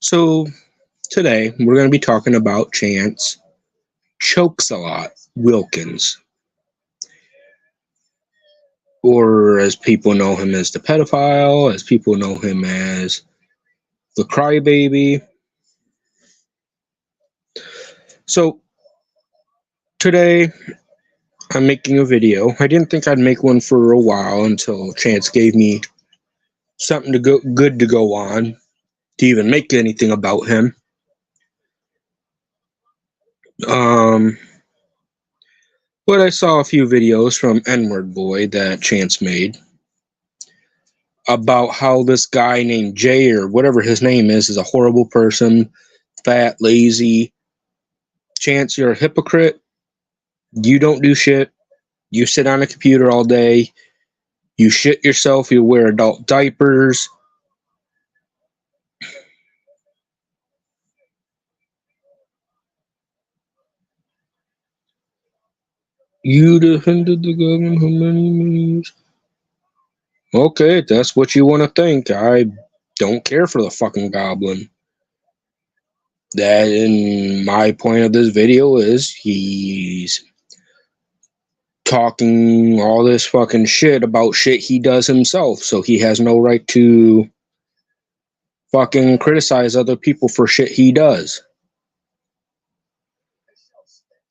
So today we're going to be talking about Chance Chokes a Lot Wilkins, or as people know him as the pedophile, as people know him as the crybaby. So today I'm making a video. I didn't think I'd make one for a while until Chance gave me something good to go on to even make anything about him. But I saw a few videos from N-Word Boy that Chance made about how this guy named Jay, or whatever his name is a horrible person, fat, lazy. Chance, you're a hypocrite. You don't do shit. You sit on a computer all day. You shit yourself. You wear adult diapers. You defended the government for many years. Okay, if that's what you want to think. I don't care for the fucking goblin. That, in my point of this video, is he's talking all this fucking shit about shit he does himself, so he has no right to fucking criticize other people for shit he does.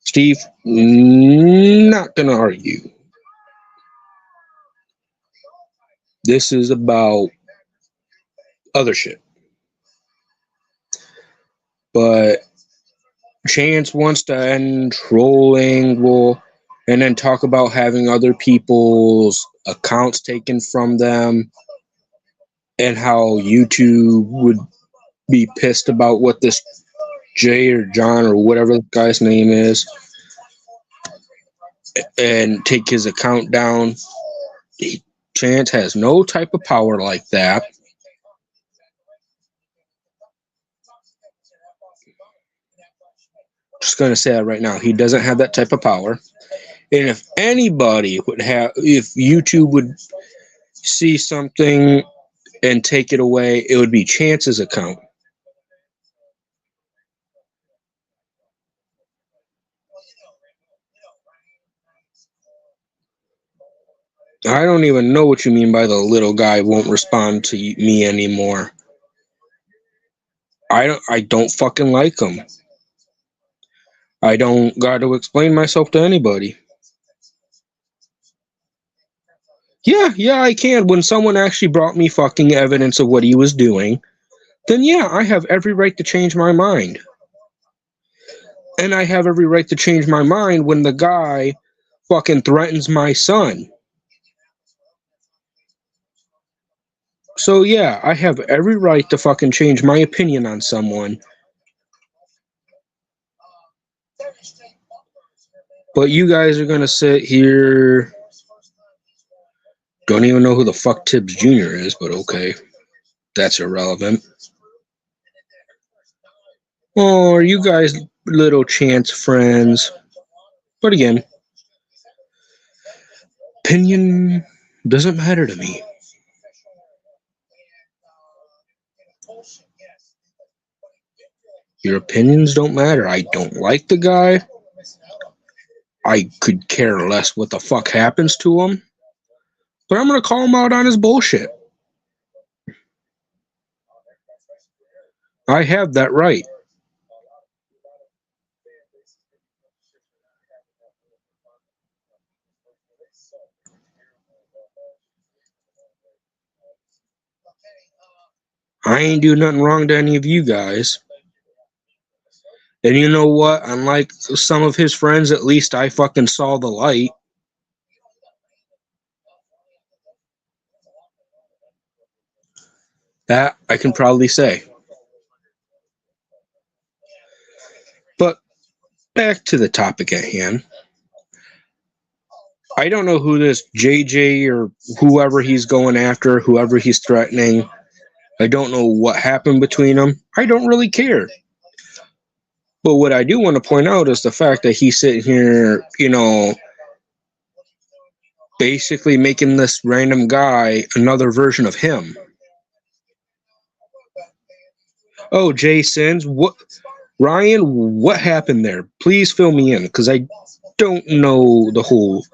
Steve, not gonna argue. This is about other shit. But Chance wants to end trolling, and then talk about having other people's accounts taken from them, and how YouTube would be pissed about what this Jay or John or whatever the guy's name is, and take his account down. Chance has no type of power like that. Just going to say that right now. He doesn't have that type of power. And if anybody would have, if YouTube would see something and take it away, it would be Chance's account. I don't even know what you mean by the little guy won't respond to me anymore. I don't fucking like him. I don't got to explain myself to anybody. Yeah, I can. When someone actually brought me fucking evidence of what he was doing, then yeah, I have every right to change my mind. And I have every right to change my mind when the guy fucking threatens my son. So yeah, I have every right to fucking change my opinion on someone. But you guys are gonna sit here, don't even know who the fuck Tibbs Jr. is, but okay. That's irrelevant. Oh, you guys little Chance friends. But again, opinion doesn't matter to me. Your opinions don't matter. I don't like the guy. I could care less what the fuck happens to him. But I'm going to call him out on his bullshit. I have that right. I ain't do nothing wrong to any of you guys. And you know what? Unlike some of his friends, at least I fucking saw the light. That I can proudly say. But back to the topic at hand. I don't know who this JJ or whoever he's going after, whoever he's threatening. I don't know what happened between them. I don't really care. But what I do want to point out is the fact that he's sitting here, basically making this random guy another version of him. Oh, Jay Sins, what? Ryan, what happened there? Please fill me in, because I don't know the whole.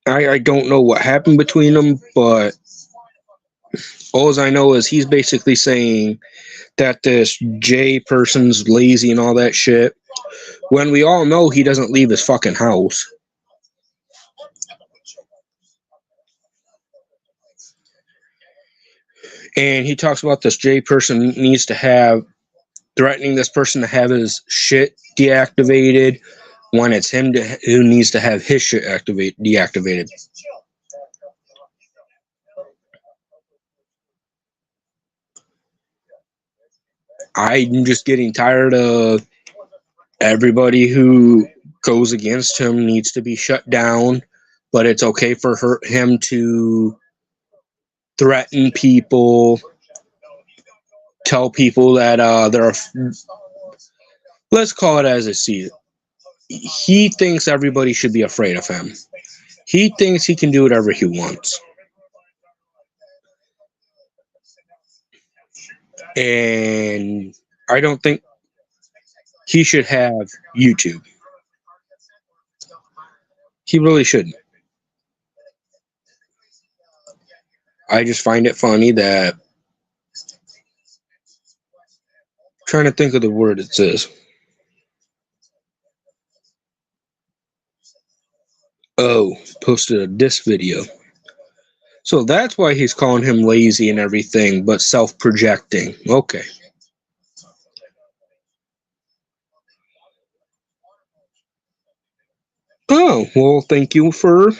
I don't know what happened between them, but all I know is he's basically saying that this Jay person's lazy and all that shit, when we all know he doesn't leave his fucking house. And he talks about this Jay person needs to have, threatening this person to have his shit deactivated when it's him who needs to have his shit deactivated. I'm just getting tired of everybody who goes against him needs to be shut down, but it's okay for him to threaten people, tell people that they're, let's call it as I see it. He thinks everybody should be afraid of him. He thinks he can do whatever he wants. And I don't think he should have YouTube. He really shouldn't. I just find it funny that, I'm trying to think of the word it says. Oh, posted a diss video. So that's why he's calling him lazy and everything, but self-projecting. Okay. Oh, well, thank you for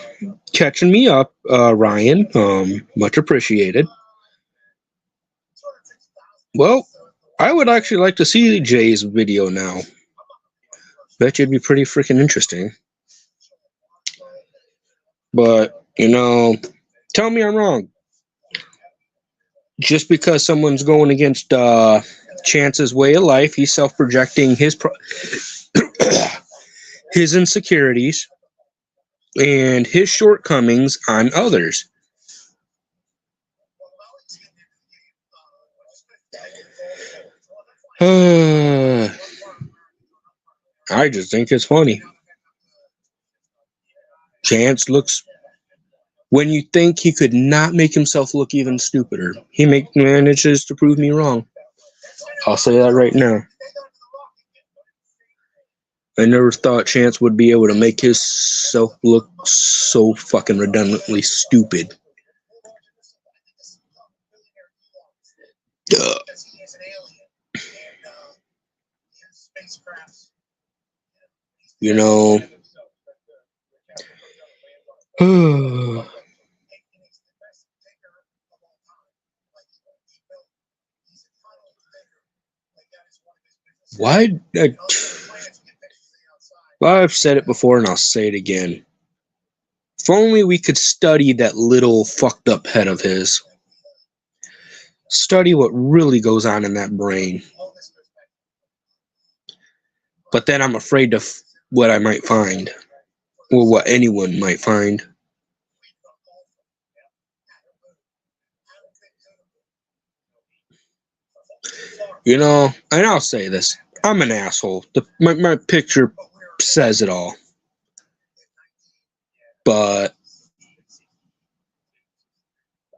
catching me up, Ryan. Much appreciated. Well, I would actually like to see Jay's video now. Bet you it'd be pretty freaking interesting. But, tell me I'm wrong. Just because someone's going against Chance's way of life, he's self-projecting his insecurities and his shortcomings on others. I just think it's funny. Chance looks, when you think he could not make himself look even stupider, he manages to prove me wrong. I'll say that right now. I never thought Chance would be able to make himself look so fucking redundantly stupid. Duh. Why? Well, I've said it before and I'll say it again. If only we could study that little fucked up head of his. Study what really goes on in that brain. But then I'm afraid of what I might find. Or what anyone might find. And I'll say this. I'm an asshole. My picture says it all. But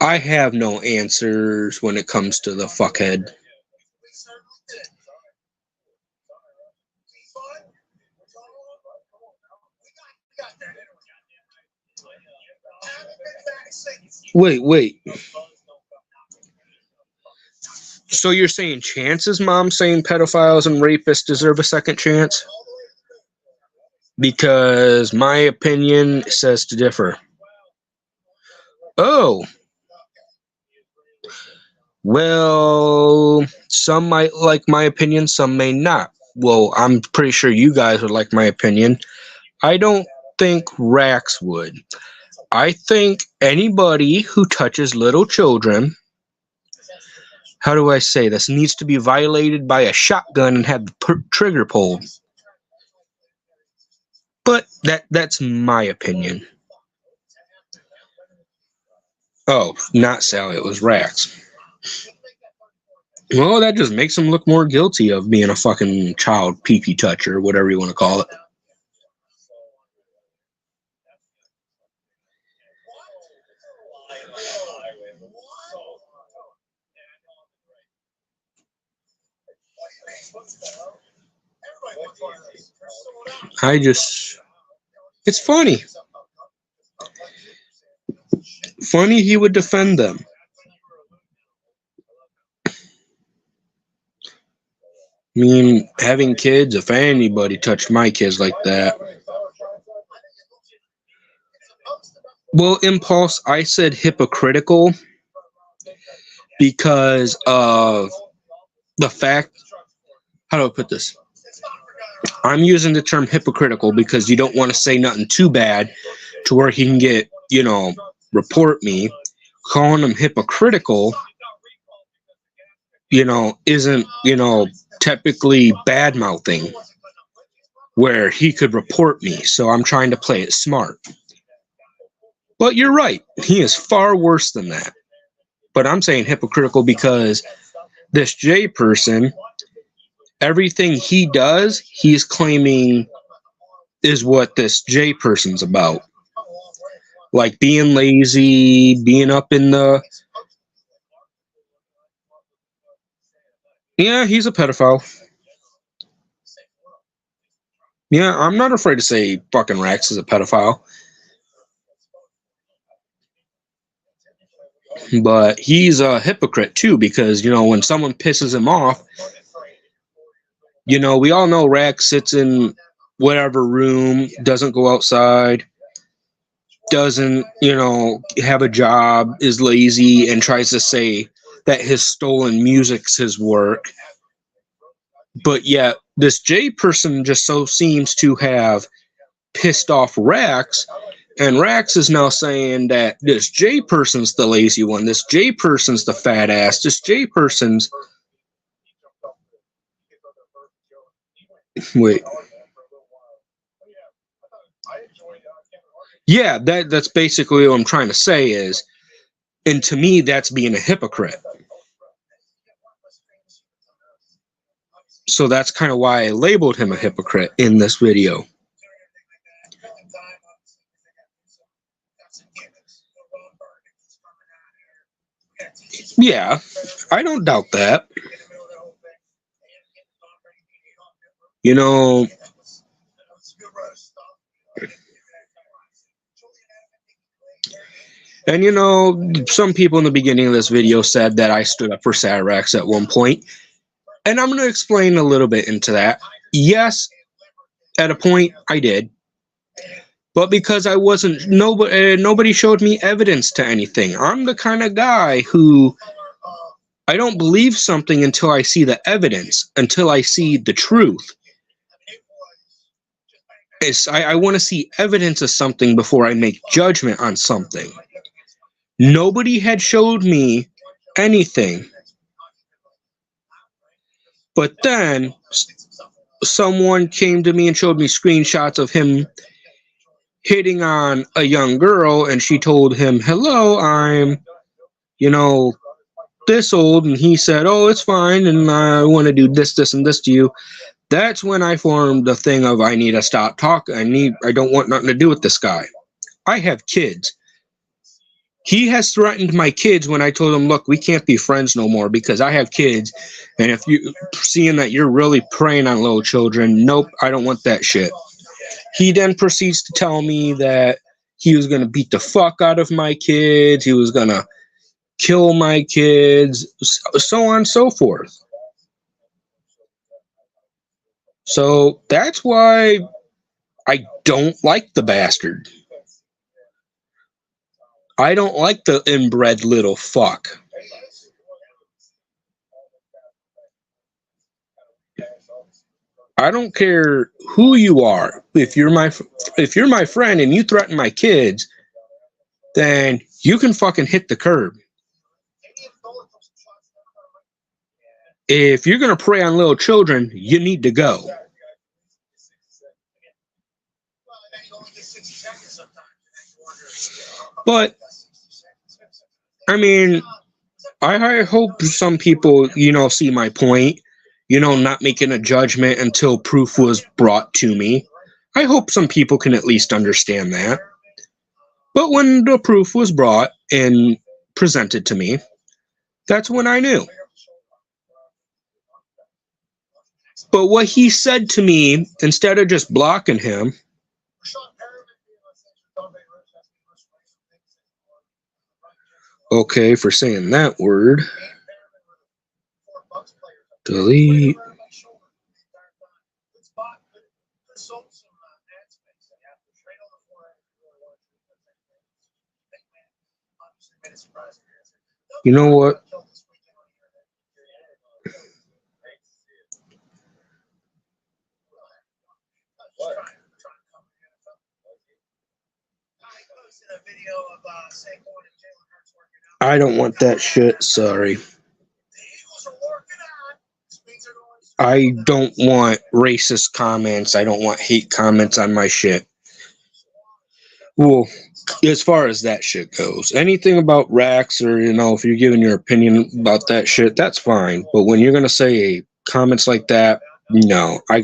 I have no answers when it comes to the fuckhead. Wait. So you're saying Chance's mom saying pedophiles and rapists deserve a second chance? Because my opinion says to differ. Oh. Well, some might like my opinion, some may not. Well, I'm pretty sure you guys would like my opinion. I don't think Rax would. I think anybody who touches little children, how do I say this, needs to be violated by a shotgun and have the trigger pulled. But that's my opinion. Oh, not Sally, it was Rax. Well, that just makes him look more guilty of being a fucking child pee-pee toucher, whatever you want to call it. It's funny. Funny he would defend them. I mean, having kids, if anybody touched my kids like that. Well, Impulse, I said hypocritical because of the fact, how do I put this? I'm using the term hypocritical because you don't want to say nothing too bad to where he can get, report me. Calling him hypocritical, isn't, typically bad mouthing where he could report me. So I'm trying to play it smart. But you're right. He is far worse than that. But I'm saying hypocritical because this J person, everything he does, he's claiming is what this J person's about. Like being lazy, being up in the... Yeah, he's a pedophile. Yeah, I'm not afraid to say fucking Rex is a pedophile. But he's a hypocrite too because, when someone pisses him off, we all know Rex sits in whatever room, doesn't go outside, doesn't, have a job, is lazy, and tries to say that his stolen music's his work. But yet, this J person just so seems to have pissed off Rex, and Rex is now saying that this J person's the lazy one, this J person's the fat ass, this J person's... Wait. Yeah, that's basically what I'm trying to say is, and to me, that's being a hypocrite. So that's kind of why I labeled him a hypocrite in this video. Yeah, I don't doubt that. And some people in the beginning of this video said that I stood up for Cyraxx at one point. And I'm going to explain a little bit into that. Yes, at a point I did. But because I wasn't, nobody showed me evidence to anything. I'm the kind of guy who, I don't believe something until I see the evidence, until I see the truth. I want to see evidence of something before I make judgment on something. Nobody had showed me anything. But then someone came to me and showed me screenshots of him hitting on a young girl, and she told him, hello, I'm, this old, and he said, oh, it's fine, and I want to do this, this, and this to you. That's when I formed the thing of I need to stop talking. I don't want nothing to do with this guy. I have kids. He has threatened my kids when I told him, look, we can't be friends no more because I have kids. And if you seeing that you're really preying on little children, nope, I don't want that shit. He then proceeds to tell me that he was going to beat the fuck out of my kids. He was going to kill my kids, so on and so forth. So that's why I don't like the bastard. I don't like the inbred little fuck. I don't care who you are. If you're my friend and you threaten my kids, then you can fucking hit the curb. If you're going to prey on little children, you need to go. But, I mean, I hope some people, see my point, not making a judgment until proof was brought to me. I hope some people can at least understand that. But when the proof was brought and presented to me, that's when I knew. But what he said to me, instead of just blocking him, okay, for saying that word, delete. You know what? I don't want that shit, sorry. I don't want racist comments. I don't want hate comments on my shit. Well, as far as that shit goes, anything about Rax or, if you're giving your opinion about that shit, that's fine. But when you're going to say comments like that, no, I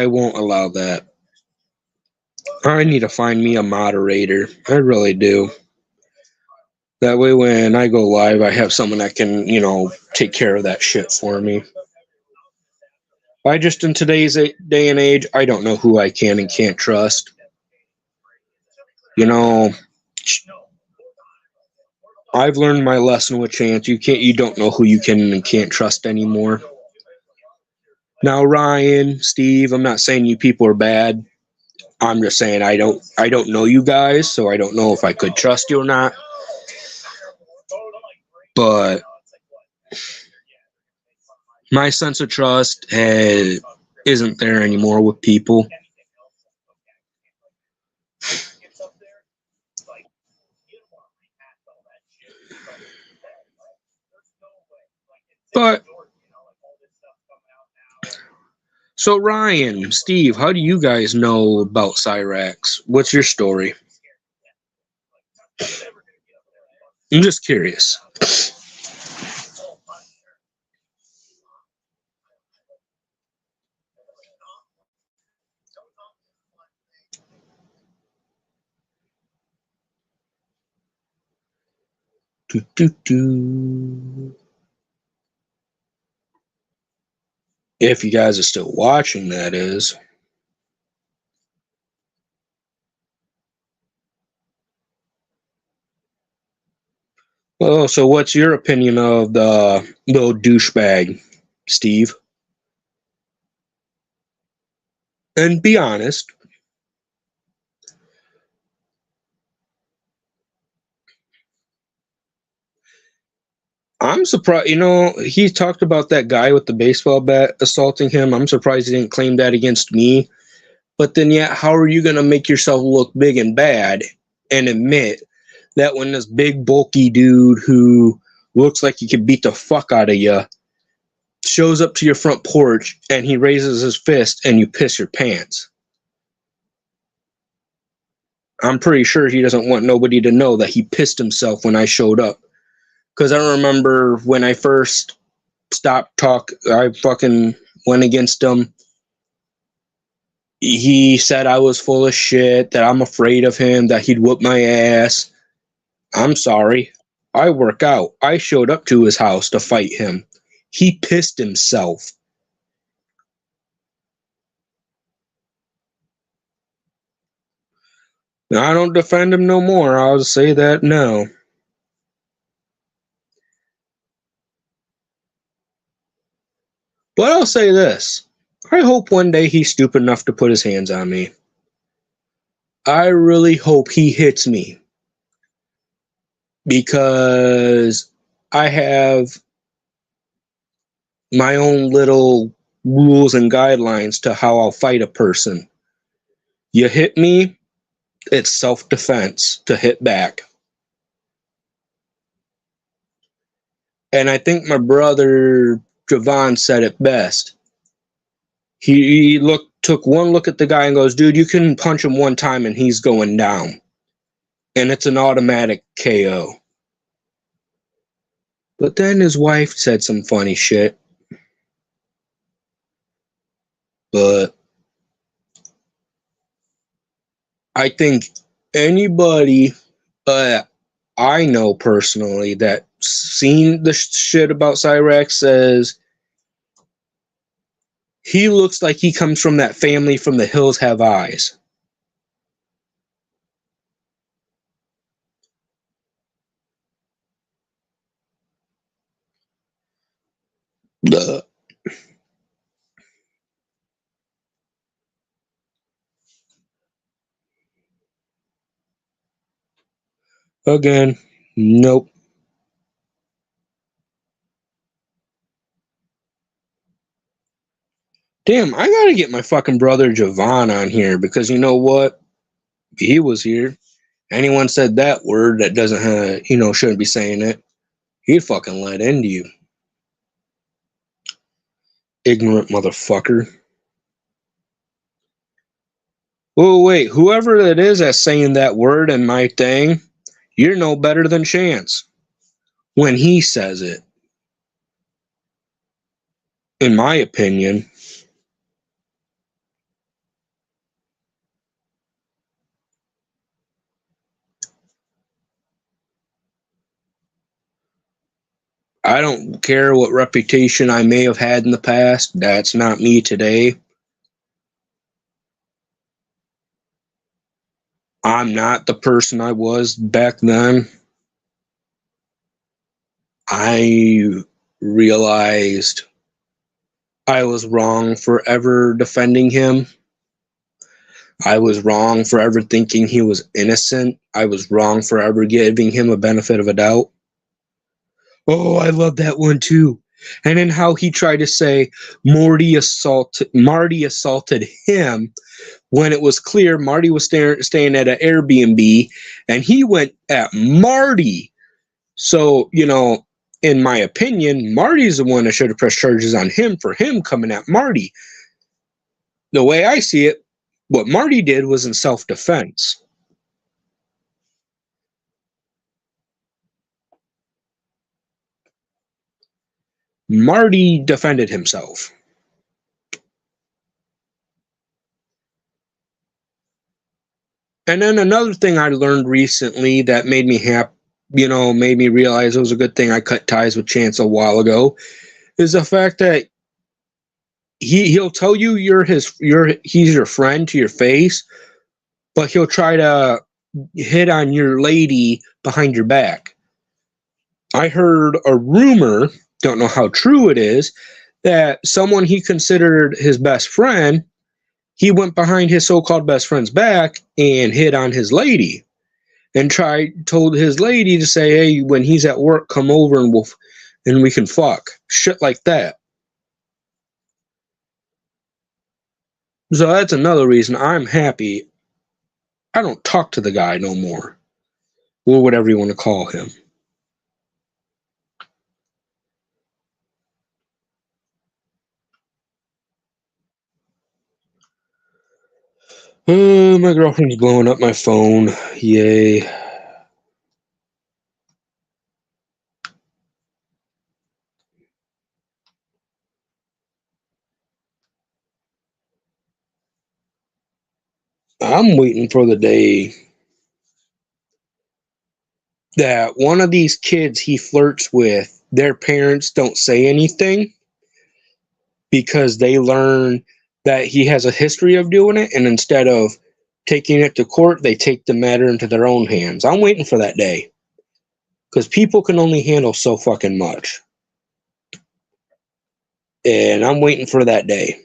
won't allow that. I need to find me a moderator. I really do. That way when I go live, I have someone that can, take care of that shit for me. In today's day and age, I don't know who I can and can't trust. I've learned my lesson with Chance. You don't know who you can and can't trust anymore. Now, Ryan, Steve, I'm not saying you people are bad. I'm just saying I don't know you guys, so I don't know if I could trust you or not. But my sense of trust isn't there anymore with people. But so Ryan, Steve, how do you guys know about Cyraxx? What's your story? I'm just curious. If you guys are still watching, that is. Oh, so what's your opinion of the little douchebag, Steve? And be honest. I'm surprised, he talked about that guy with the baseball bat assaulting him. I'm surprised he didn't claim that against me. But then, how are you going to make yourself look big and bad and admit that when this big, bulky dude who looks like he could beat the fuck out of you shows up to your front porch and he raises his fist and you piss your pants? I'm pretty sure he doesn't want nobody to know that he pissed himself when I showed up. Because I remember when I first stopped talk, I fucking went against him. He said I was full of shit, that I'm afraid of him, that he'd whoop my ass. I'm sorry. I work out. I showed up to his house to fight him. He pissed himself. Now, I don't defend him no more. I'll say that now. But I'll say this. I hope one day he's stupid enough to put his hands on me. I really hope he hits me. Because I have my own little rules and guidelines to how I'll fight a person. You hit me, it's self-defense to hit back. And I think my brother Javon said it best. He took one look at the guy and goes, dude, you can punch him one time and he's going down. and it's an automatic KO. But then his wife said some funny shit. But I think anybody I know personally that seen the shit about Cyraxx says he looks like he comes from that family from The Hills Have Eyes. Duh. Again, nope. Damn, I gotta get my fucking brother Javon on here because you know what? He was here. Anyone said that word that doesn't have, shouldn't be saying it, he'd fucking let into you. Ignorant motherfucker. Oh, wait, whoever it is that's saying that word in my thing, you're no better than Chance when he says it. In my opinion. I don't care what reputation I may have had in the past. That's not me today. I'm not the person I was back then. I realized I was wrong for ever defending him. I was wrong for ever thinking he was innocent. I was wrong for ever giving him a benefit of a doubt. Oh, I love that one too. And then how he tried to say Marty assaulted him when it was clear Marty was staying at an Airbnb and he went at Marty. So, in my opinion, Marty's the one that should have pressed charges on him for him coming at Marty. The way I see it, what Marty did was in self-defense. Marty defended himself. And then another thing I learned recently that made me happy, made me realize it was a good thing I cut ties with Chance a while ago, is the fact that he'll tell you he's your friend to your face, but he'll try to hit on your lady behind your back. I heard a rumor, don't know how true it is, that someone he considered his best friend, he went behind his so-called best friend's back and hit on his lady and told his lady to say, hey, when he's at work, come over and we can fuck. Shit like that. So that's another reason I'm happy I don't talk to the guy no more. Or whatever you want to call him. My girlfriend's blowing up my phone. Yay. I'm waiting for the day that one of these kids he flirts with, their parents don't say anything because they learn that he has a history of doing it, and instead of taking it to court, they take the matter into their own hands. I'm waiting for that day because people can only handle so fucking much. And I'm waiting for that day.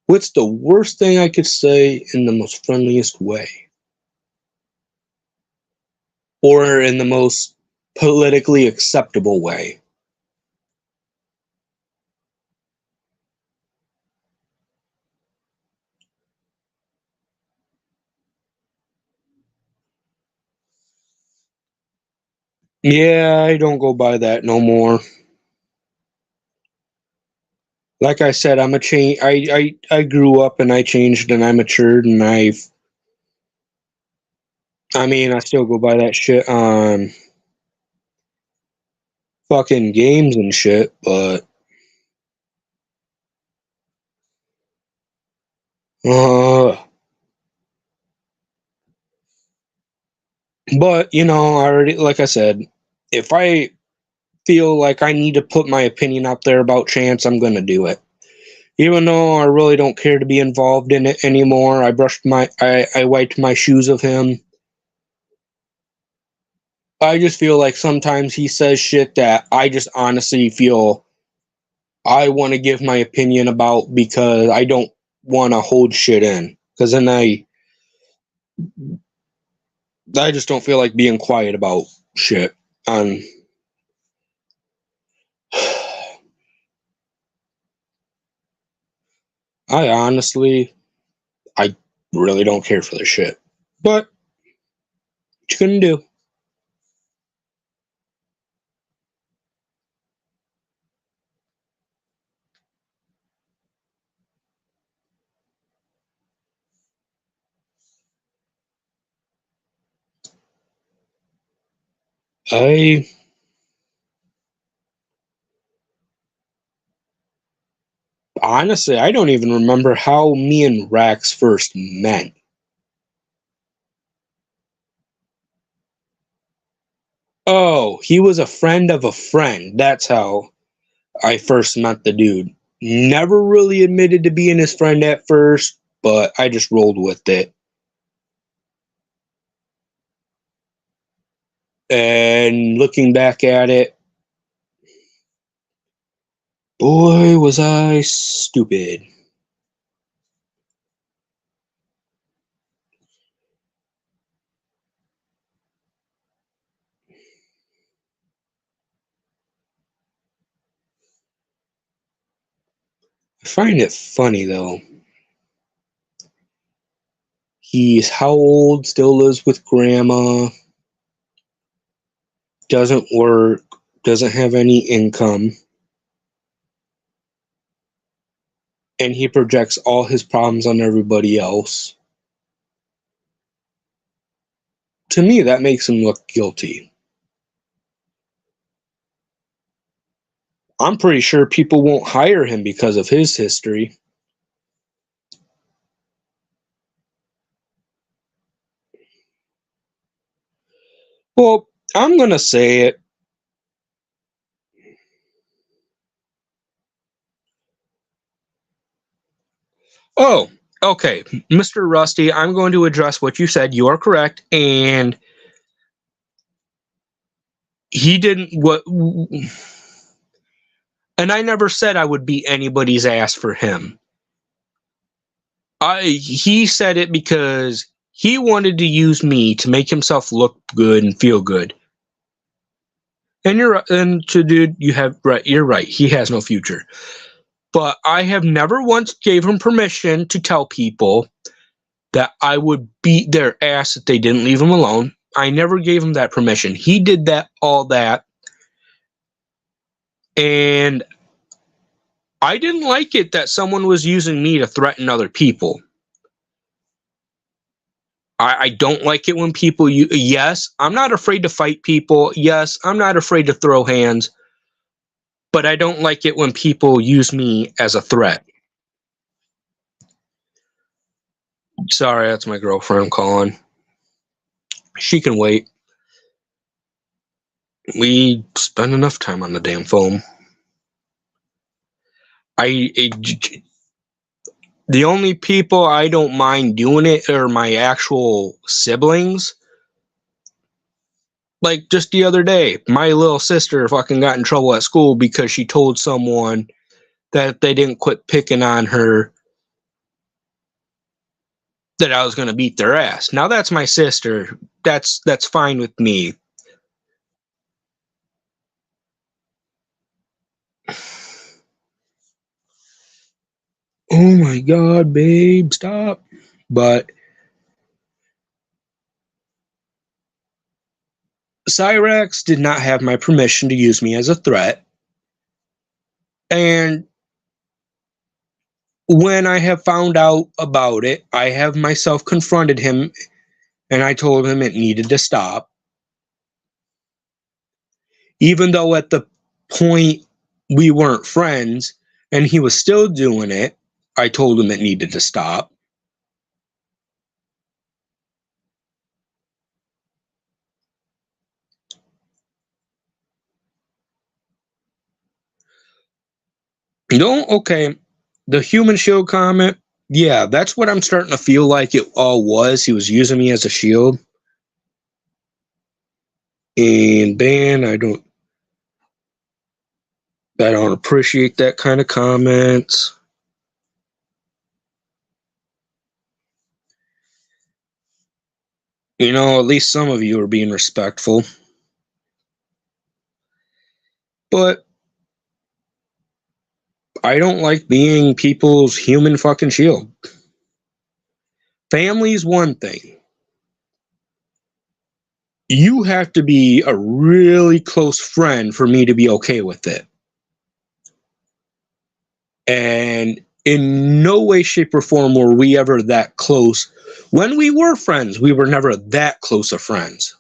What's the worst thing I could say in the most friendliest way? Or in the most politically acceptable way? Yeah, I don't go by that no more. Like I said, I'm a change. I grew up and I changed and I matured and I mean, I still go by that shit on fucking games and shit, uh, but you know, I already, like I said, if I feel like I need to put my opinion out there about Chance, I'm gonna do it. Even though I really don't care to be involved in it anymore, I wiped my shoes of him. I just feel like sometimes he says shit that I just honestly feel I want to give my opinion about because I don't want to hold shit in. Because then I just don't feel like being quiet about shit. Um, I really don't care for this shit. But what you gonna do? I honestly, I don't even remember how me and Rax first met. Oh, he was a friend of a friend. That's how I first met the dude. Never really admitted to being his friend at first, but I just rolled with it. And looking back at it, boy, was I stupid. I find it funny though. He's how old, still lives with grandma, doesn't work, doesn't have any income, and he projects all his problems on everybody else. To me, that makes him look guilty. I'm pretty sure people won't hire him because of his history. Well, I'm gonna say it. Oh, okay. Mr. Rusty, I'm going to address what you said. You are correct. And he didn't what and I never said I would beat anybody's ass for him. He said it because he wanted to use me to make himself look good and feel good. And to dude, you have right. You're right. He has no future. But I have never once gave him permission to tell people that I would beat their ass if they didn't leave him alone. I never gave him that permission. He did that, all that, and I didn't like it that someone was using me to threaten other people. I don't like it when people yes, I'm not afraid to fight people. Yes, I'm not afraid to throw hands, but I don't like it when people use me as a threat. Sorry, that's my girlfriend calling. She can wait. We spend enough time on the damn phone. The only people I don't mind doing it are my actual siblings. Like just the other day, my little sister fucking got in trouble at school because she told someone that if they didn't quit picking on her, that I was going to beat their ass. Now that's my sister. That's fine with me. Oh my god, babe, stop. But Cyraxx did not have my permission to use me as a threat. And when I have found out about it, I have myself confronted him and I told him it needed to stop. Even though at the point we weren't friends and he was still doing it, I told him it needed to stop. Okay, the human shield comment, yeah, that's what I'm starting to feel like it all was. He was using me as a shield. And Ben, I don't appreciate that kind of comments. You know, at least some of you are being respectful. But I don't like being people's human fucking shield. Family's one thing. You have to be a really close friend for me to be okay with it. And in no way, shape, or form were we ever that close. When we were friends, we were never that close of friends.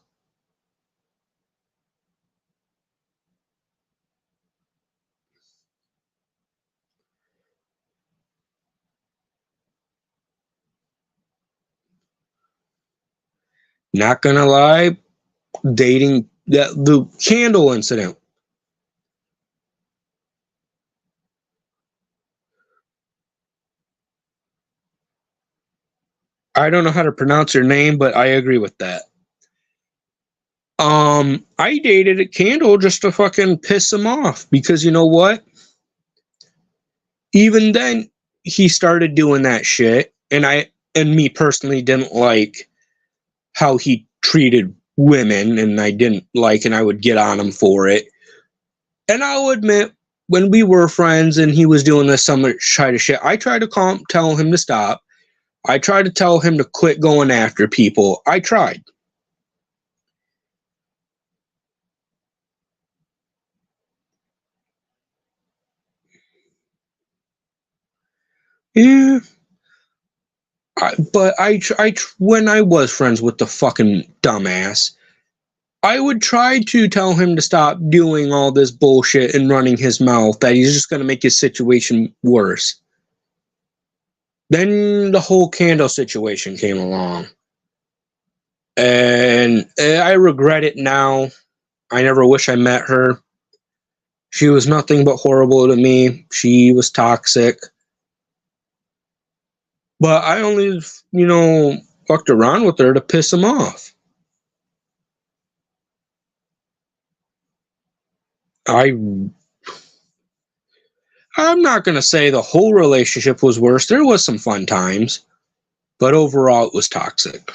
Not gonna lie, dating the candle incident. I don't know how to pronounce your name, but I agree with that. I dated a candle just to fucking piss him off because you know what? Even then, he started doing that shit, and me personally didn't like how he treated women, and I didn't like, and I would get on him for it. And I'll admit, when we were friends and he was doing this some kind of shit, I tried to tell him to stop. I tried to tell him to quit going after people. I tried. Yeah. When I was friends with the fucking dumbass, I would try to tell him to stop doing all this bullshit and running his mouth, that he's just going to make his situation worse. Then the whole candle situation came along. And I regret it now. I never wish I met her. She was nothing but horrible to me. She was toxic. But I only, fucked around with her to piss him off. I'm not going to say the whole relationship was worse. There was some fun times, but overall it was toxic.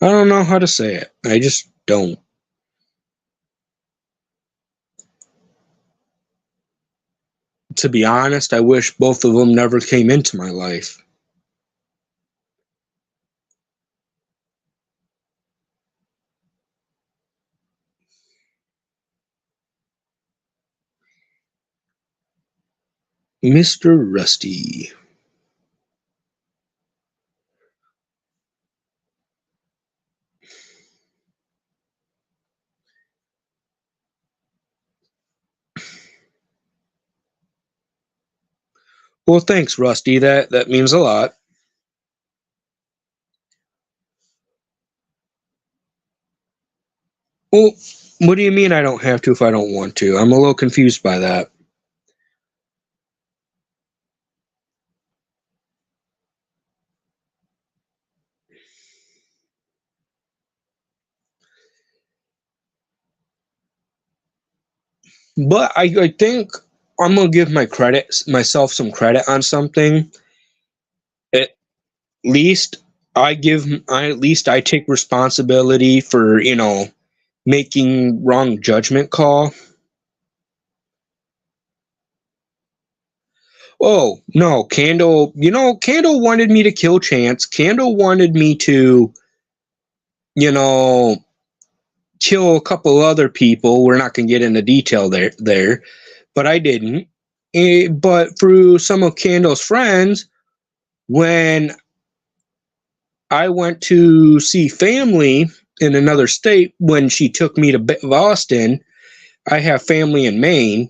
I don't know how to say it. I just don't. To be honest, I wish both of them never came into my life. Mr. Rusty. Well, thanks, Rusty. That means a lot. Well, what do you mean I don't have to if I don't want to? I'm a little confused by that. But I think I'm gonna give myself some credit on something. At least I take responsibility for, making wrong judgment call. Oh, no, Candle, Candle wanted me to kill Chance. Candle wanted me to, kill a couple other people. We're not going to get into detail there, but I didn't. But through some of Candle's friends, when I went to see family in another state, when she took me to Boston, I have family in Maine.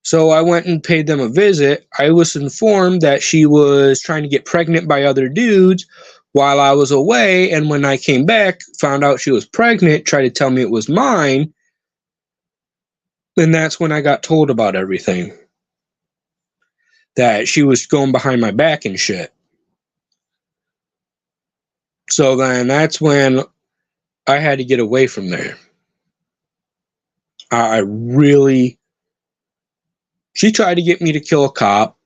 So I went and paid them a visit. I was informed that she was trying to get pregnant by other dudes while I was away. And when I came back, found out she was pregnant, tried to tell me it was mine. And that's when I got told about everything. That she was going behind my back and shit. So then that's when I had to get away from there. She tried to get me to kill a cop.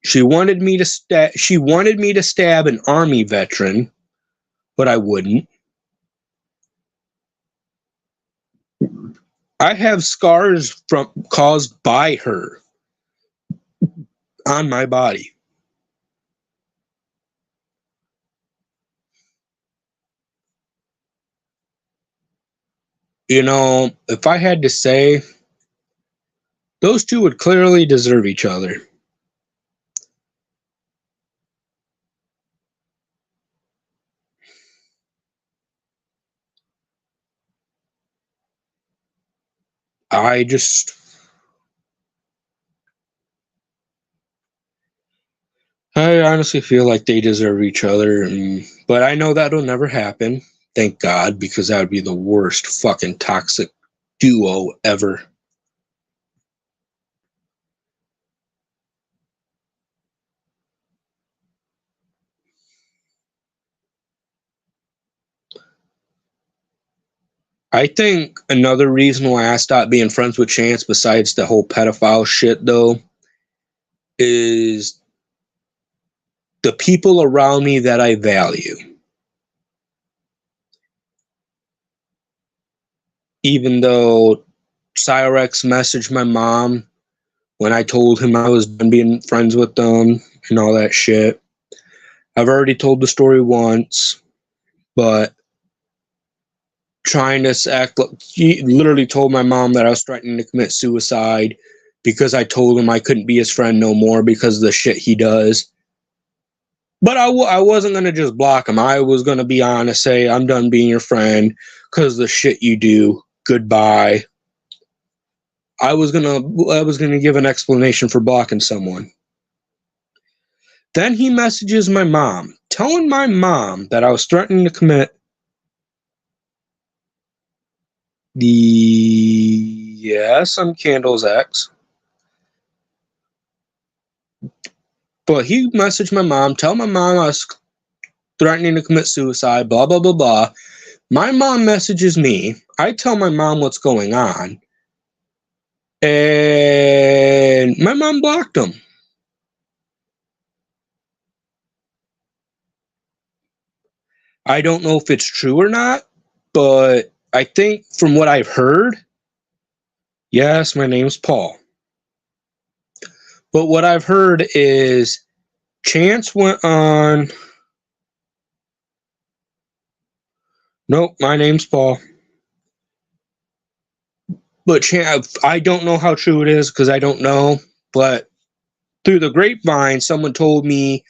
She wanted me to stab an Army veteran, but I wouldn't. I have scars caused by her on my body. If I had to say, those two would clearly deserve each other. I honestly feel like they deserve each other, but I know that'll never happen. Thank God, because that would be the worst fucking toxic duo ever. I think another reason why I stopped being friends with Chance, besides the whole pedophile shit, though, is the people around me that I value. Even though Cyraxx messaged my mom when I told him I was done being friends with them and all that shit. I've already told the story once, but trying to act like he literally told my mom that I was threatening to commit suicide because I told him I couldn't be his friend no more because of the shit he does. But I wasn't going to just block him. I was going to be honest, say, I'm done being your friend because of the shit you do. Goodbye. I was gonna give an explanation for blocking someone. Then he messages my mom, telling my mom that I was threatening to commit I'm Candle's ex. But he messaged my mom, tell my mom I was threatening to commit suicide, blah, blah, blah, blah. My mom messages me. I tell my mom what's going on. And my mom blocked him. I don't know if it's true or not, but I think from what I've heard, yes, my name's Paul. But what I've heard is Chance went on. Nope, my name's Paul. But I don't know how true it is because I don't know. But through the grapevine, someone told me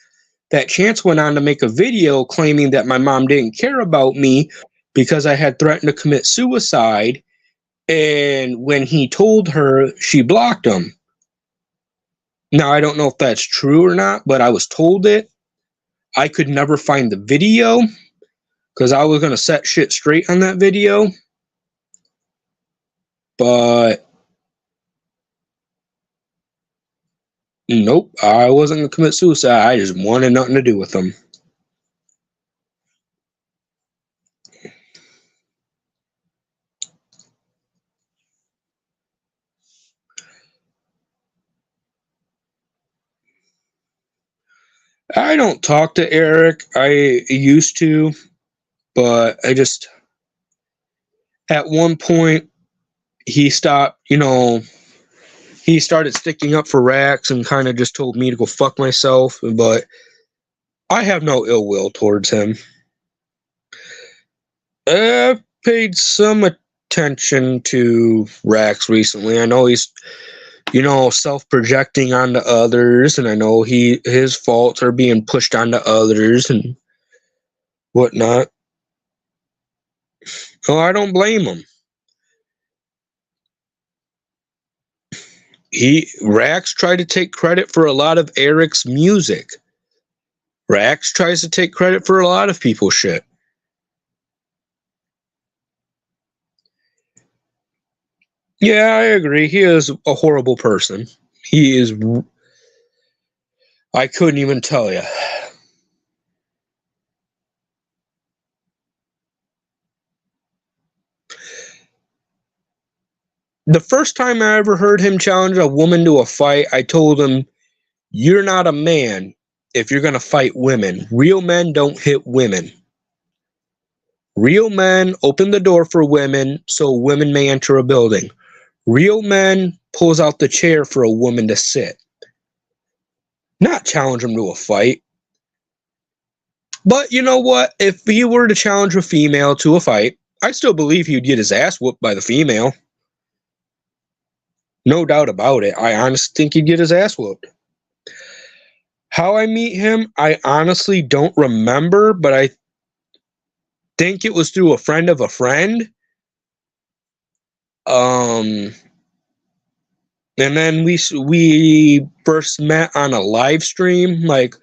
that Chance went on to make a video claiming that my mom didn't care about me because I had threatened to commit suicide. And when he told her, she blocked him. Now, I don't know if that's true or not, but I was told it. I could never find the video because I was going to set shit straight on that video. But nope, I wasn't going to commit suicide. I just wanted nothing to do with them. I don't talk to Eric. I used to, but At one point, he stopped, he started sticking up for Rax and kind of just told me to go fuck myself, but I have no ill will towards him. I've paid some attention to Rax recently. I know he's, self-projecting onto others, and I know his faults are being pushed onto others and whatnot. Oh, I don't blame him. Rax tried to take credit for a lot of Eric's music. Rax tries to take credit for a lot of people's shit. Yeah, I agree. He is a horrible person. He is. I couldn't even tell you. The first time I ever heard him challenge a woman to a fight, I told him, "You're not a man if you're going to fight women. Real men don't hit women. Real men open the door for women so women may enter a building. Real men pulls out the chair for a woman to sit. Not challenge him to a fight." But you know what? If he were to challenge a female to a fight, I still believe he'd get his ass whooped by the female. No doubt about it. I honestly think he'd get his ass whooped. How I meet him, I honestly don't remember, but I think it was through a friend of a friend. And then we first met on a live stream, like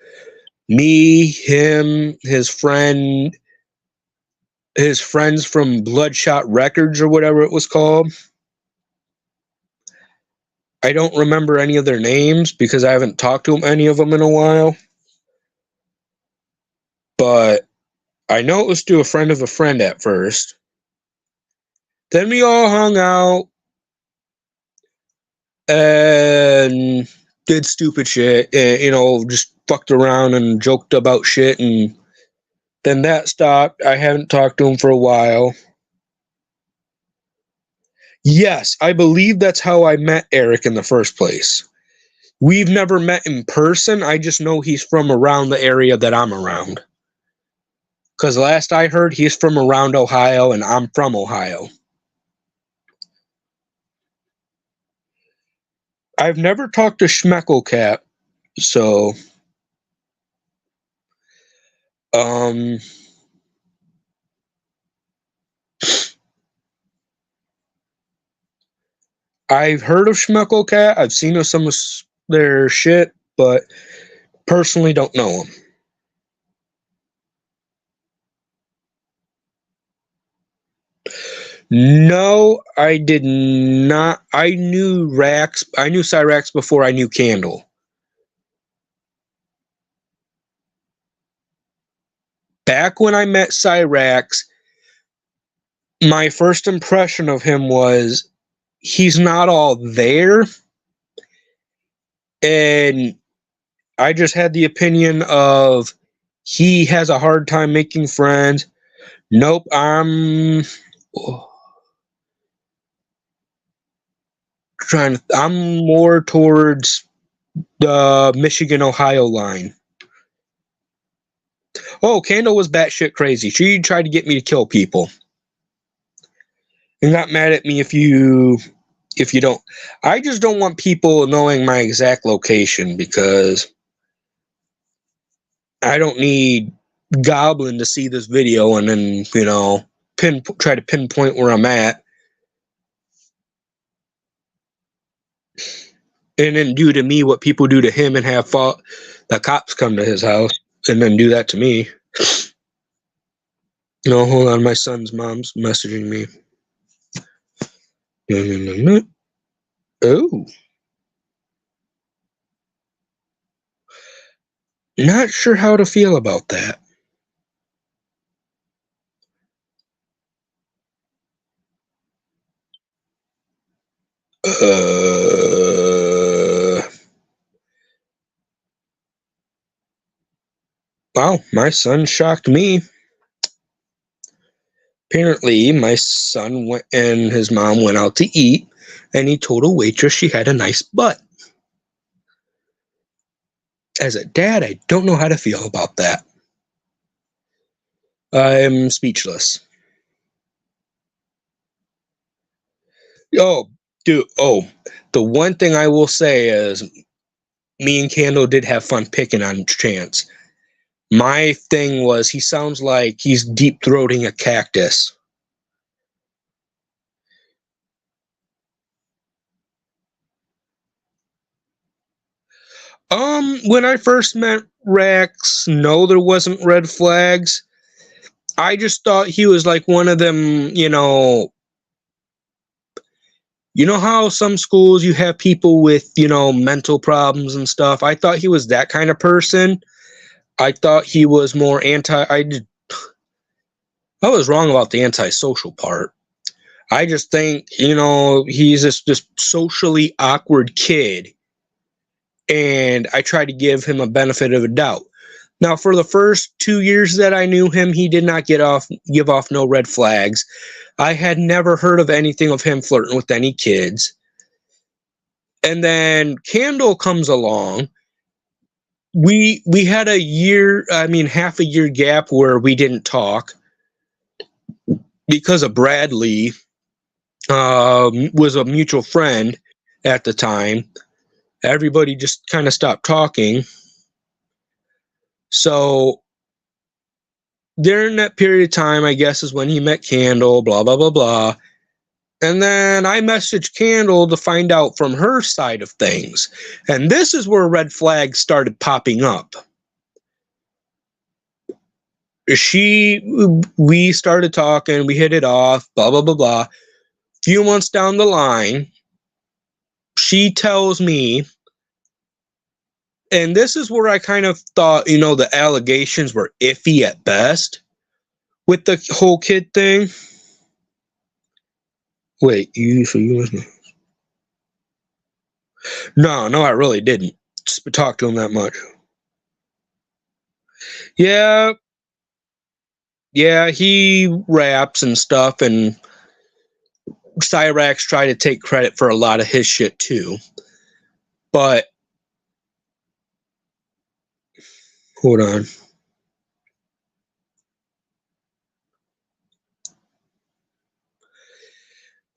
me, him, his friends from Bloodshot Records or whatever it was called. I don't remember any of their names because I haven't talked to any of them in a while. But I know it was to a friend of a friend at first. Then we all hung out and did stupid shit, and, just fucked around and joked about shit, and then that stopped. I haven't talked to him for a while. Yes, I believe that's how I met Eric in the first place. We've never met in person. I just know he's from around the area that I'm around. Because last I heard, he's from around Ohio, and I'm from Ohio. I've never talked to Schmecklecat, so I've heard of Schmecklecat. I've seen some of their shit, but personally don't know them. No, I did not. I knew Cyraxx before I knew Candle. Back when I met Cyraxx, my first impression of him was he's not all there. And I just had the opinion of he has a hard time making friends. Nope, I'm more towards the Michigan-Ohio line. Oh, Candle was batshit crazy. She tried to get me to kill people. And got mad at me if you don't. I just don't want people knowing my exact location because I don't need Goblin to see this video and then, try to pinpoint where I'm at. And then do to me what people do to him and have the cops come to his house and then do that to me. No, hold on. My son's mom's messaging me. Oh. Not sure how to feel about that. Wow, my son shocked me. Apparently, my son went and his mom went out to eat, and he told a waitress she had a nice butt. As a dad, I don't know how to feel about that. I'm speechless. Oh, dude. Oh, the one thing I will say is me and Candle did have fun picking on Chance. My thing was he sounds like he's deep throating a cactus. When I first met Rex, no, there wasn't red flags. I just thought he was like one of them, you know how some schools you have people with, mental problems and stuff. I thought he was that kind of person. I thought he was more I was wrong about the antisocial part. I just think, he's this socially awkward kid, and I try to give him a benefit of a doubt. Now, for the first 2 years that I knew him, he did not give off no red flags. I had never heard of anything of him flirting with any kids. And then Candle comes along. We had half a year gap where we didn't talk because of Bradley, was a mutual friend at the time. Everybody just kind of stopped talking. So during that period of time, I guess, is when he met Candle, blah, blah, blah, blah. And then I messaged Candle to find out from her side of things. And this is where red flags started popping up. We started talking, we hit it off, blah, blah, blah, blah. A few months down the line, she tells me, and this is where I kind of thought, the allegations were iffy at best with the whole kid thing. Wait, you No, I really didn't talk to him that much. Yeah, he raps and stuff, and Cyraxx tried to take credit for a lot of his shit too. But hold on.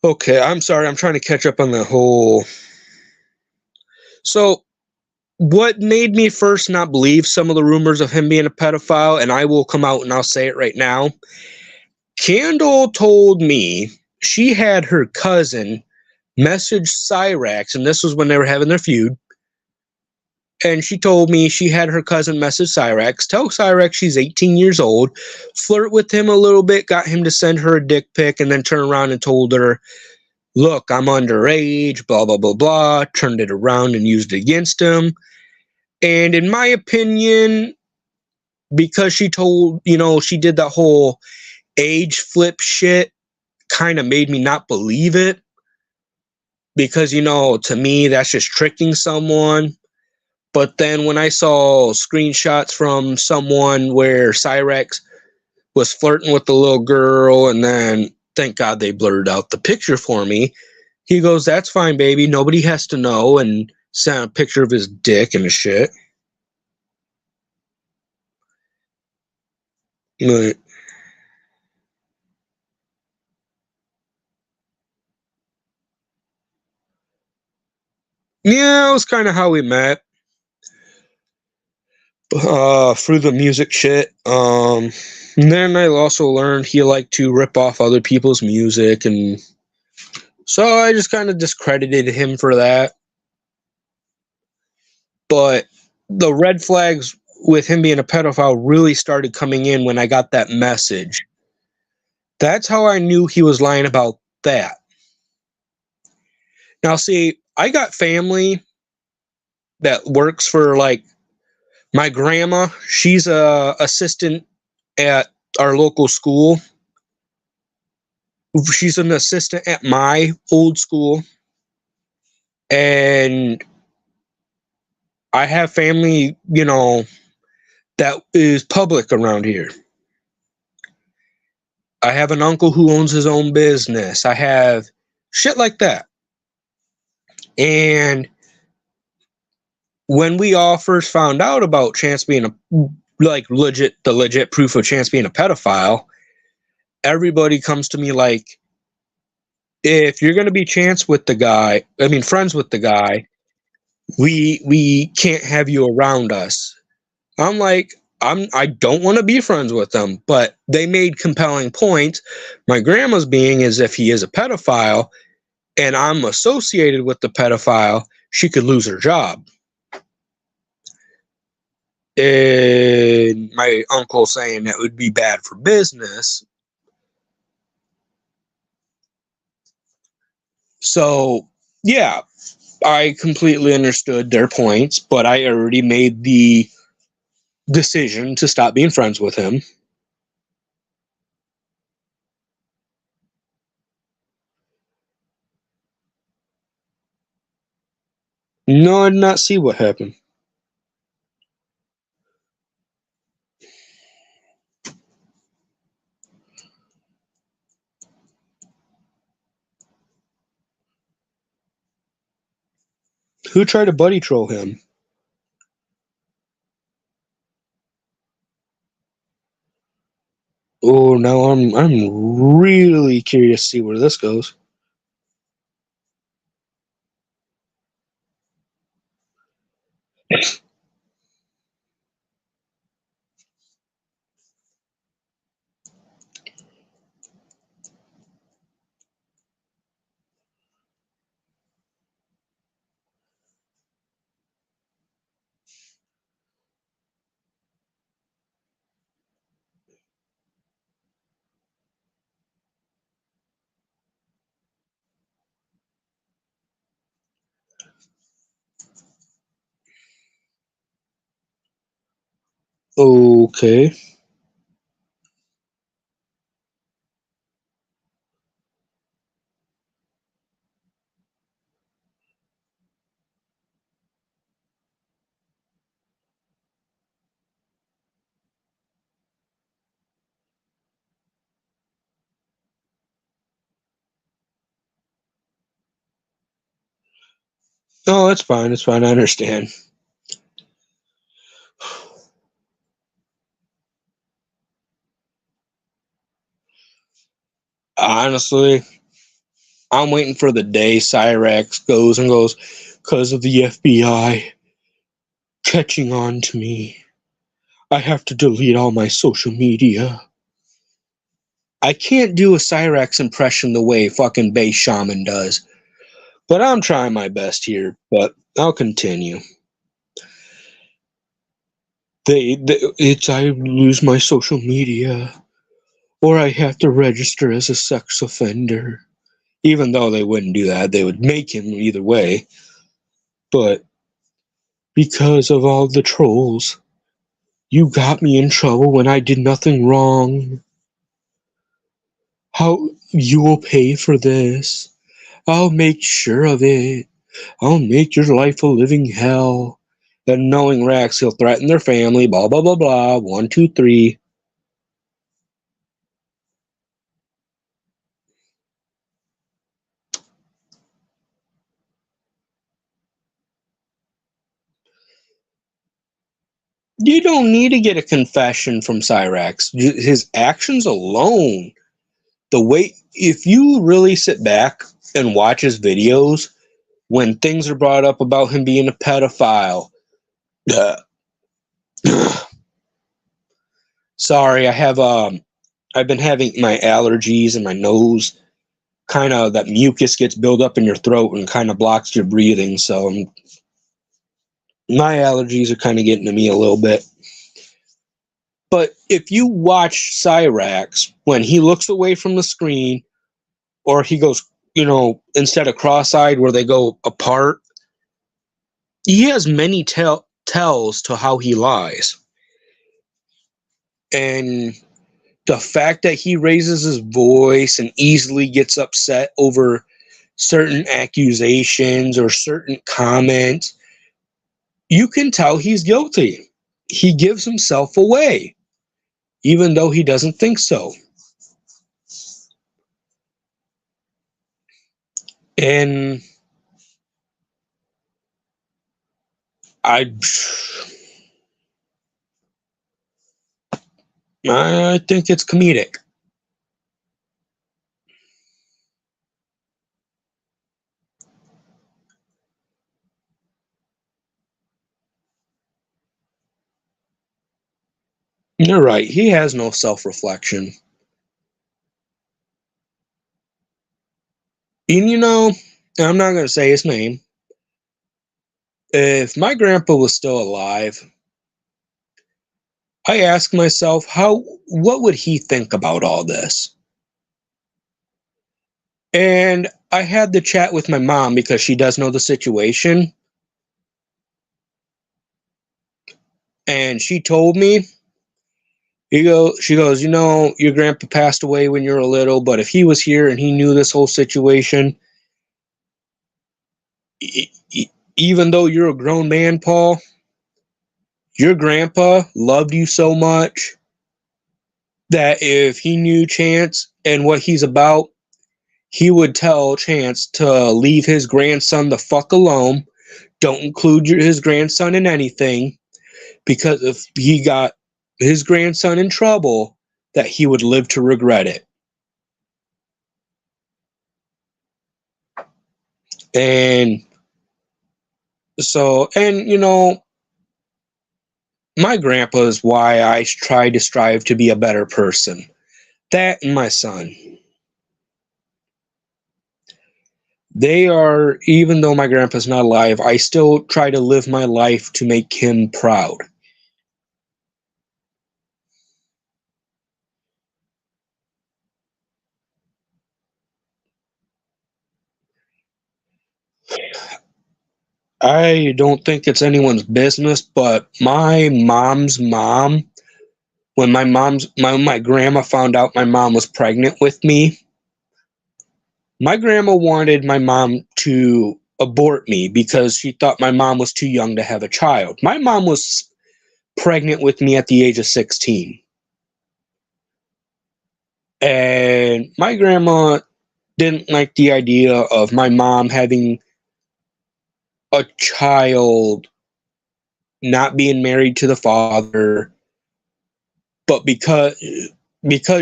Okay, I'm sorry. I'm trying to catch up on the whole. So, what made me first not believe some of the rumors of him being a pedophile, and I will come out and I'll say it right now. Candle told me she had her cousin message Cyraxx, and this was when they were having their feud. And she told me she had her cousin message Cyraxx, tell Cyraxx she's 18 years old, flirt with him a little bit, got him to send her a dick pic, and then turn around and told her, look, I'm underage, blah, blah, blah, blah, turned it around and used it against him. And in my opinion, because she told, she did that whole age flip shit, kind of made me not believe it. Because, to me, that's just tricking someone. But then when I saw screenshots from someone where Cyraxx was flirting with the little girl, and then thank God they blurred out the picture for me. He goes, that's fine, baby. Nobody has to know, and sent a picture of his dick and his shit. But, yeah, it was kind of how we met. Through the music shit. And then I also learned he liked to rip off other people's music, and so I just kind of discredited him for that. But the red flags with him being a pedophile really started coming in when I got that message. That's how I knew he was lying about that. Now, see, I got family that works for, like, my grandma. She's a assistant at our local school. She's an assistant at my old school. And I have family, that is public around here. I have an uncle who owns his own business. I have shit like that. And when we all first found out about Chance being the legit proof of Chance being a pedophile, everybody comes to me like, if you're going to be friends with the guy, we can't have you around us. I'm like, I don't want to be friends with them, but they made compelling points. My grandma's being is if he is a pedophile and I'm associated with the pedophile, she could lose her job. And my uncle saying that would be bad for business. So, yeah, I completely understood their points, but I already made the decision to stop being friends with him. No, I did not see what happened. Who tried to buddy troll him? Oh, now I'm really curious to see where this goes. Okay. Oh, it's fine. It's fine. I understand. Honestly, I'm waiting for the day Cyraxx goes, because of the FBI catching on to me. I have to delete all my social media. I can't do a Cyraxx impression the way fucking Bass Shaman does, but I'm trying my best here. But I'll continue. It's I lose my social media, or I have to register as a sex offender. Even though they wouldn't do that, they would make him either way. But because of all the trolls, you got me in trouble when I did nothing wrong. How you will pay for this? I'll make sure of it. I'll make your life a living hell. And knowing Rax, he'll threaten their family, blah, blah, blah, blah, 1, 2, 3. You don't need to get a confession from Cyraxx. His actions alone, the way, if you really sit back and watch his videos, when things are brought up about him being a pedophile, sorry, I've been having my allergies and my nose kind of, that mucus gets built up in your throat and kind of blocks your breathing. So my allergies are kind of getting to me a little bit. But if you watch Cyraxx, when he looks away from the screen, or he goes, instead of cross-eyed where they go apart, he has many tells to how he lies. And the fact that he raises his voice and easily gets upset over certain accusations or certain comments, you can tell he's guilty. He gives himself away, even though he doesn't think so. And I think it's comedic. You're right. He has no self-reflection. And I'm not going to say his name. If my grandpa was still alive, I ask myself, what would he think about all this? And I had the chat with my mom because she does know the situation. And she told me, she goes, your grandpa passed away when you were little, but if he was here and he knew this whole situation, even though you're a grown man, Paul, your grandpa loved you so much that if he knew Chance and what he's about, he would tell Chance to leave his grandson the fuck alone. Don't include his grandson in anything, because if he got his grandson in trouble, that he would live to regret it. And so, my grandpa is why I try to strive to be a better person. That and my son. They are, even though my grandpa's not alive, I still try to live my life to make him proud. I don't think it's anyone's business, but my mom's mom, when my grandma found out my mom was pregnant with me, my grandma wanted my mom to abort me because she thought my mom was too young to have a child. My mom was pregnant with me at the age of 16. And my grandma didn't like the idea of my mom having a child not being married to the father, but because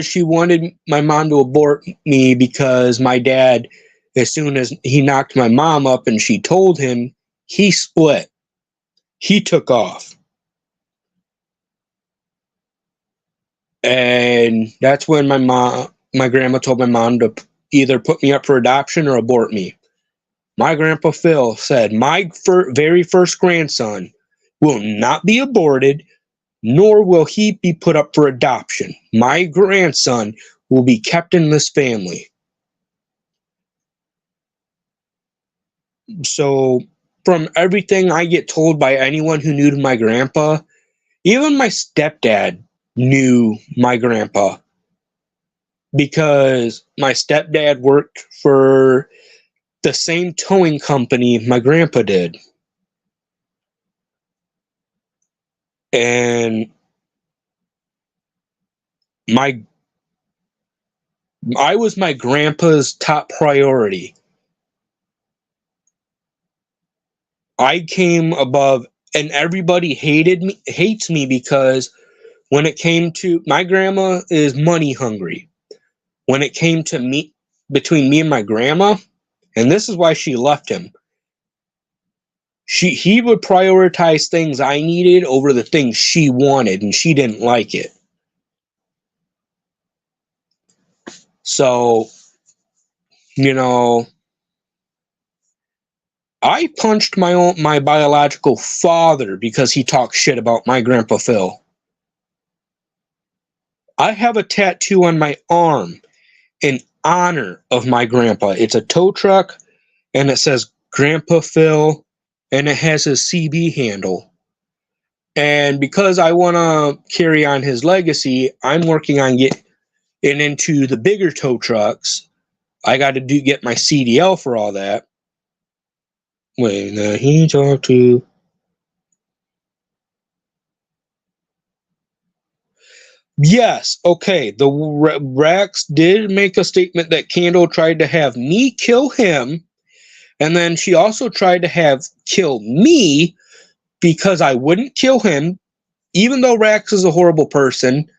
she wanted my mom to abort me, because my dad, as soon as he knocked my mom up and she told him, he split. He took off. And that's when my grandma told my mom to either put me up for adoption or abort me. My grandpa Phil said, my very first grandson will not be aborted, nor will he be put up for adoption. My grandson will be kept in this family. So, from everything I get told by anyone who knew my grandpa, even my stepdad knew my grandpa, because my stepdad worked for the same towing company my grandpa did. And I was my grandpa's top priority. I came above, and everybody hates me because when it came to, my grandma is money hungry. When it came to me, between me and my grandma, and this is why she left him, he would prioritize things I needed over the things she wanted, and she didn't like it. So, I punched my biological father because he talked shit about my grandpa Phil. I have a tattoo on my arm in honor of my grandpa. It's a tow truck, and it says Grandpa Phil, and it has his CB handle. And because I want to carry on his legacy, I'm working on getting into the bigger tow trucks. I got to get my CDL for all that. Wait, now he talked to. Yes, okay. The Rax did make a statement that Candle tried to have me kill him And then she also tried to have kill me because I wouldn't kill him. Even though Rax is a horrible person,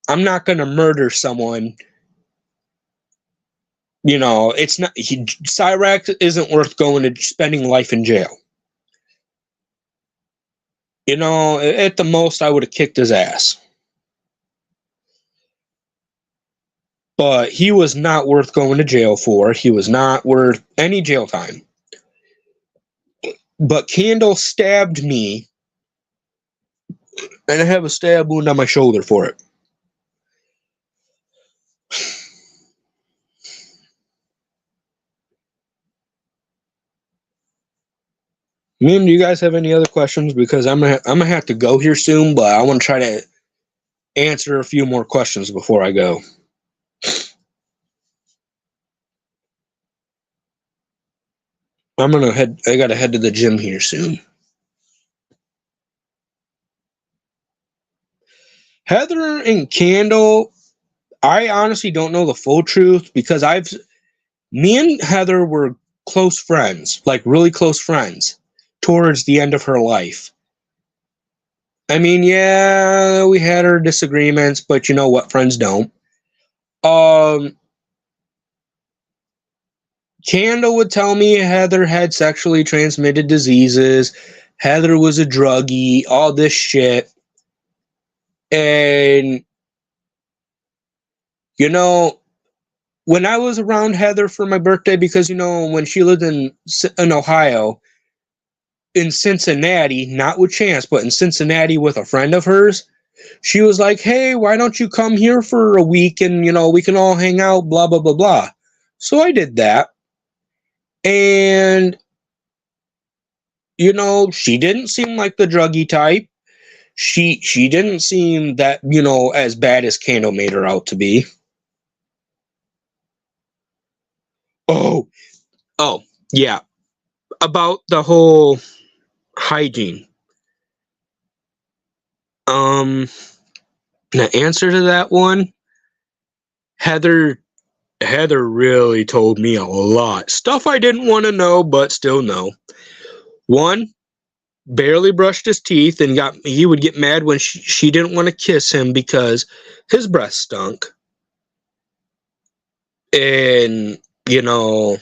I'm not going to murder someone. You know, it's not. Cyraxx isn't worth going to spending life in jail. You know, at the most, I would have kicked his ass. But he was not worth going to jail for. He was not worth any jail time. But Candle stabbed me, and I have a stab wound on my shoulder for it. Man, do you guys have any other questions? Because I'm gonna have to go here soon, but I want to try to answer a few more questions before I go. I gotta head to the gym here soon. Heather and Candle, I honestly don't know the full truth because me and Heather were close friends, like really close friends, towards the end of her life. I mean, yeah, we had our disagreements, but you know what? Friends don't. Candle would tell me Heather had sexually transmitted diseases. Heather was a druggie, all this shit. And, you know, when I was around Heather for my birthday, because, you know, when she lived in Ohio, in Cincinnati, not with Chance, but in Cincinnati with a friend of hers, she was like, hey, why don't you come here for a week and, you know, we can all hang out, blah, blah, blah, blah. So I did that. And, you know, she didn't seem like the druggy type. She didn't seem that, you know, as bad as Candle made her out to be. Oh, yeah. About the whole hygiene. The answer to that one, Heather really told me a lot. Stuff I didn't want to know, but still know. One, barely brushed his teeth and he would get mad when she didn't want to kiss him because his breath stunk. And, you know,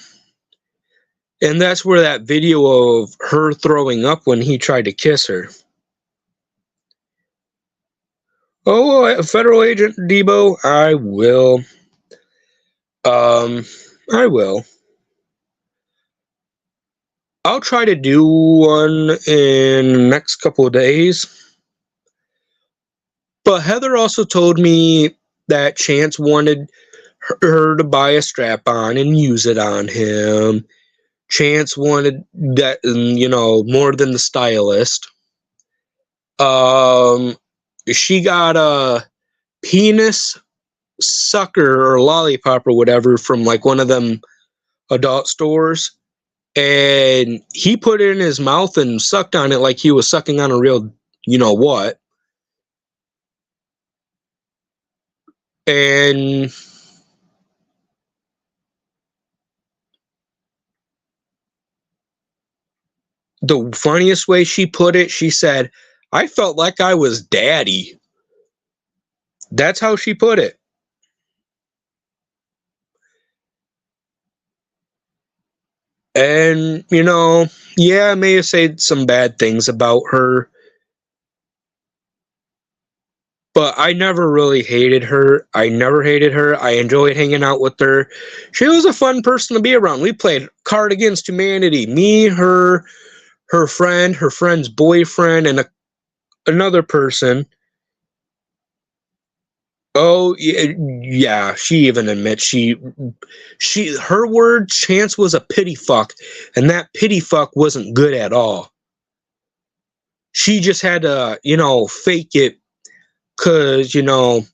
and that's where that video of her throwing up when he tried to kiss her. Oh, Federal Agent Debo, I will. I will. I'll try to do one in the next couple of days. But Heather also told me that Chance wanted her to buy a strap-on and use it on him. Chance wanted that, you know, more than the stylist. She got a penis sucker or lollipop or whatever from like one of them adult stores, and he put it in his mouth and sucked on it like he was sucking on a real, you know what. And the funniest way she put it, she said, I felt like I was daddy. That's how she put it. And, you know, yeah, I may have said some bad things about her, but I never really hated her. I never hated her. I enjoyed hanging out with her. She was a fun person to be around. We played Card Against Humanity. Me, her friend, her friend's boyfriend, and another person. Oh, yeah, she even admits her word, Chance was a pity fuck, and that pity fuck wasn't good at all. She just had to, you know, fake it, because, you know,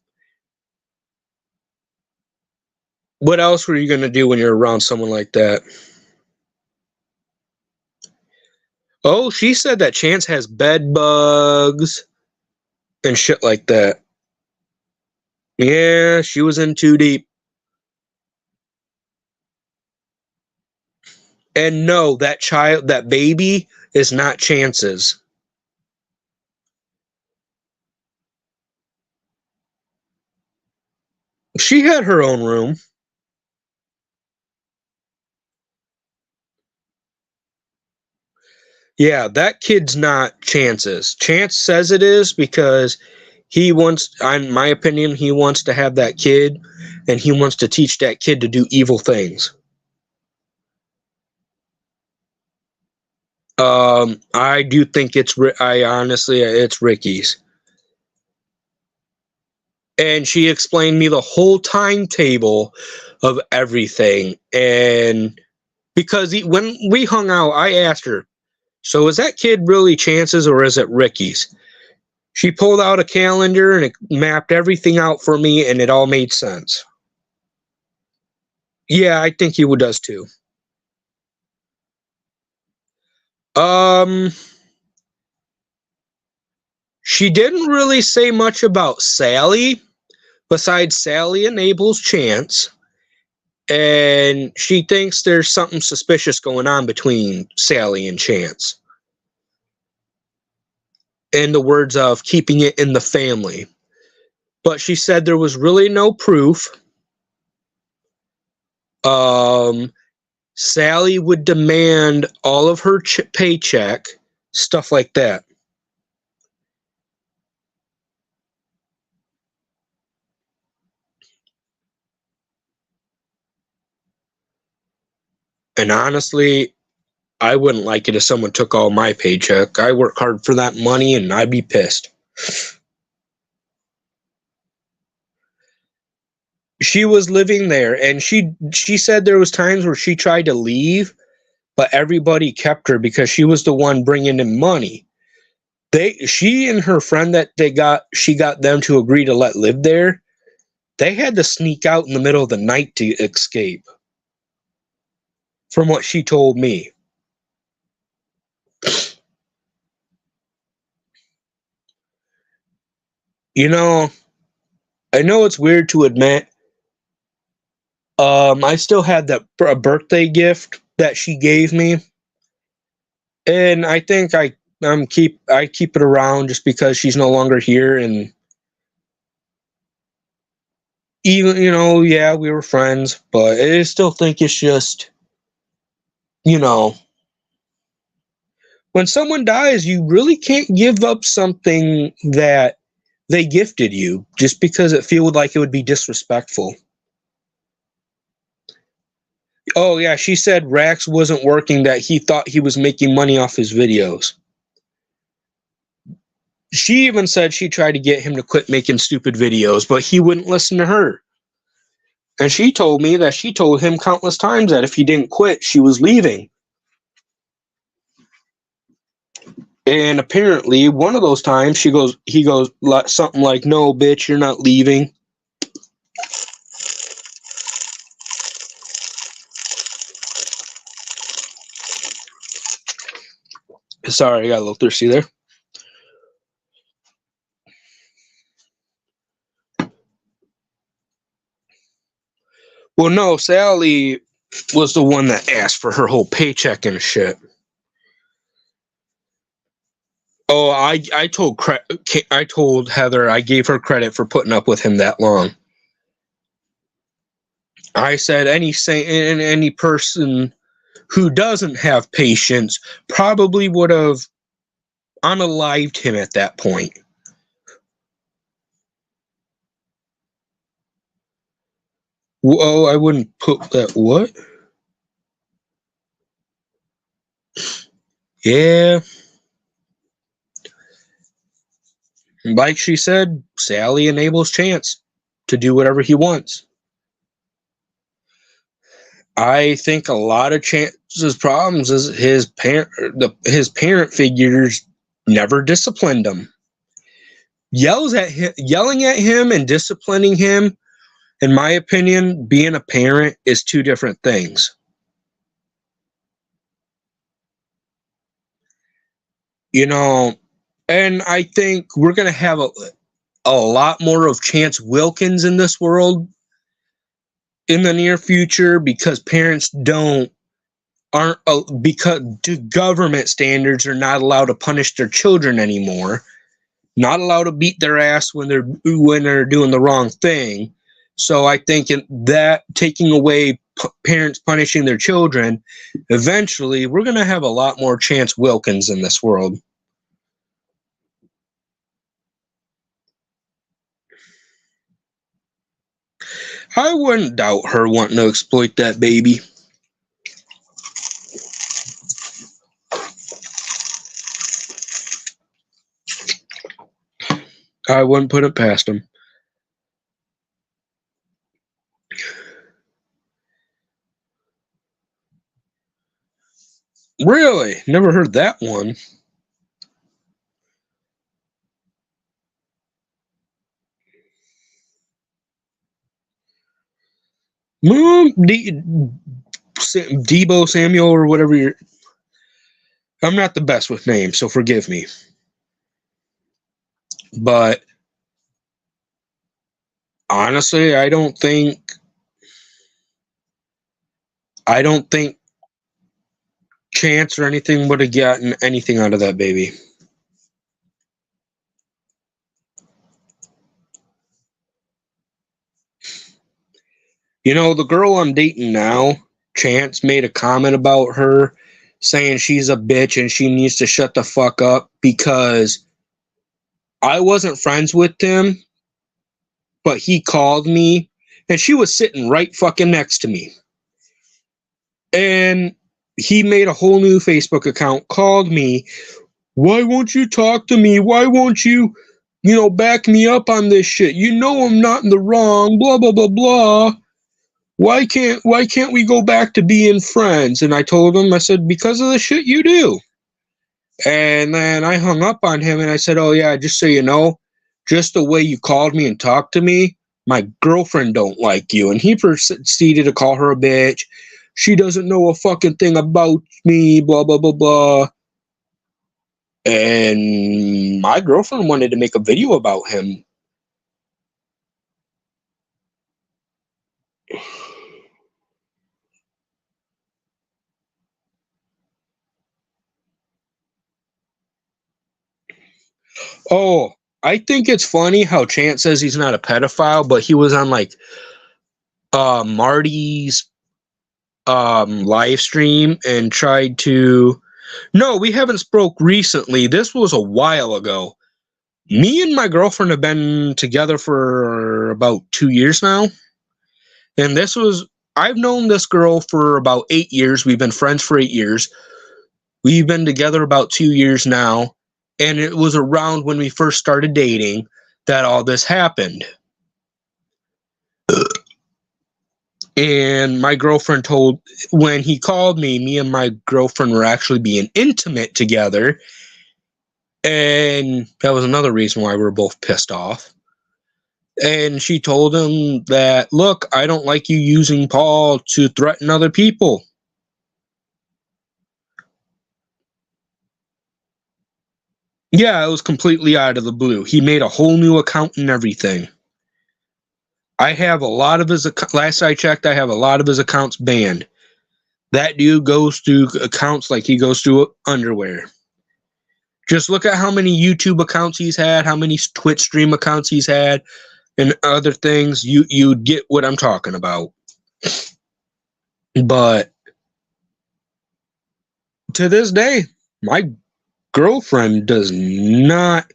what else were you going to do when you're around someone like that? Oh, she said that Chance has bed bugs and shit like that. Yeah, she was in too deep. And no, that baby is not Chance's. She had her own room. Yeah, that kid's not Chance's. Chance says it is because he wants, in my opinion, he wants to have that kid and he wants to teach that kid to do evil things. I do think it's Ricky's. And she explained me the whole timetable of everything. And because when we hung out, I asked her, so is that kid really Chance's or is it Ricky's? She pulled out a calendar and it mapped everything out for me and it all made sense. Yeah, I think he does too. She didn't really say much about Sally, besides Sally enables Chance. And she thinks there's something suspicious going on between Sally and Chance. In the words of keeping it in the family. But she said there was really no proof. Sally would demand all of her paycheck, stuff like that. And honestly, I wouldn't like it if someone took all my paycheck. I work hard for that money and I'd be pissed. She was living there and she said there was times where she tried to leave, but everybody kept her because she was the one bringing in money. She and her friend that she got them to agree to let live there. They had to sneak out in the middle of the night to escape. From what she told me. You know, I know it's weird to admit. I still had a birthday gift that she gave me, and I think I keep it around just because she's no longer here, and even yeah, we were friends, but I still think it's just when someone dies, you really can't give up something that they gifted you just because it feels like it would be disrespectful. Oh, yeah, she said Rax wasn't working, that he thought he was making money off his videos. She even said she tried to get him to quit making stupid videos, but he wouldn't listen to her. And she told me that she told him countless times that if he didn't quit, she was leaving. And apparently, one of those times, he goes something like, "No, bitch, you're not leaving." Sorry, I got a little thirsty there. Well, no, Sally was the one that asked for her whole paycheck and shit. Oh, I told Heather, I gave her credit for putting up with him that long. I said any person who doesn't have patience probably would have unalived him at that point. Whoa, I wouldn't put that. What? Yeah. Like she said, Sally enables Chance to do whatever he wants. I think a lot of Chance's problems is his parent figures never disciplined him. Yelling at him and disciplining him, in my opinion, being a parent is two different things. And I think we're going to have a lot more of Chance Wilkins in this world in the near future because parents don't aren't because the government standards are not allowed to punish their children anymore. Not allowed to beat their ass when they're doing the wrong thing. So I think that taking away parents punishing their children, eventually we're going to have a lot more Chance Wilkins in this world. I wouldn't doubt her wanting to exploit that baby. I wouldn't put it past him. Really? Never heard that one. Debo Samuel or whatever I'm not the best with names, so forgive me. But honestly, I don't think Chance or anything would have gotten anything out of that baby. You know, the girl I'm dating now, Chance made a comment about her saying she's a bitch and she needs to shut the fuck up because I wasn't friends with him, but he called me and she was sitting right fucking next to me. And he made a whole new Facebook account, called me. Why won't you talk to me? Why won't you, back me up on this shit? You know I'm not in the wrong, blah, blah, blah, blah. Why can't we go back to being friends? And I told him, I said, because of the shit you do. And then I hung up on him and I said, oh yeah, just so you know, just the way you called me and talked to me, my girlfriend don't like you. And he proceeded to call her a bitch. She doesn't know a fucking thing about me, blah, blah, blah, blah. And my girlfriend wanted to make a video about him. Oh, I think it's funny how Chance says he's not a pedophile, but he was on like Marty's live stream and tried to. No, we haven't spoke recently. This was a while ago. Me and my girlfriend have been together for about 2 years now. And I've known this girl for about 8 years. We've been friends for 8 years. We've been together about 2 years now. And it was around when we first started dating that all this happened. And my girlfriend when he called me and my girlfriend were actually being intimate together. And that was another reason why we were both pissed off. And she told him that, look, I don't like you using Paul to threaten other people. Yeah, it was completely out of the blue. He made a whole new account and everything. I have a lot of his, last I checked, I have a lot of his accounts banned. That dude goes through accounts like he goes through underwear. Just look at how many YouTube accounts he's had, how many Twitch stream accounts he's had, and other things. You'd get what I'm talking about. But to this day, my girlfriend does not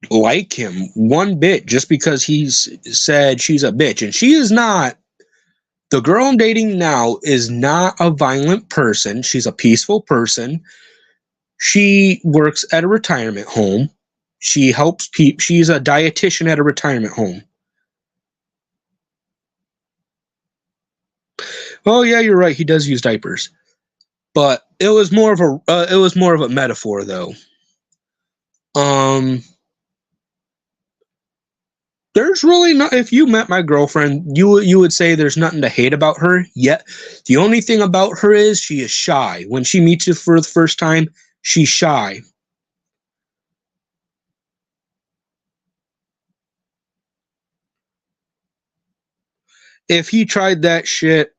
like him one bit just because he's said she's a bitch. And she is not. The girl I'm dating now is not a violent person. She's a peaceful person. She works at a retirement home. She helps people. She's a dietitian at a retirement home. Oh yeah, you're right. He does use diapers, but it was more of a metaphor though. There's really not. If you met my girlfriend, you would say there's nothing to hate about her. Yet, the only thing about her is she is shy. When she meets you for the first time, she's shy. If he tried that shit,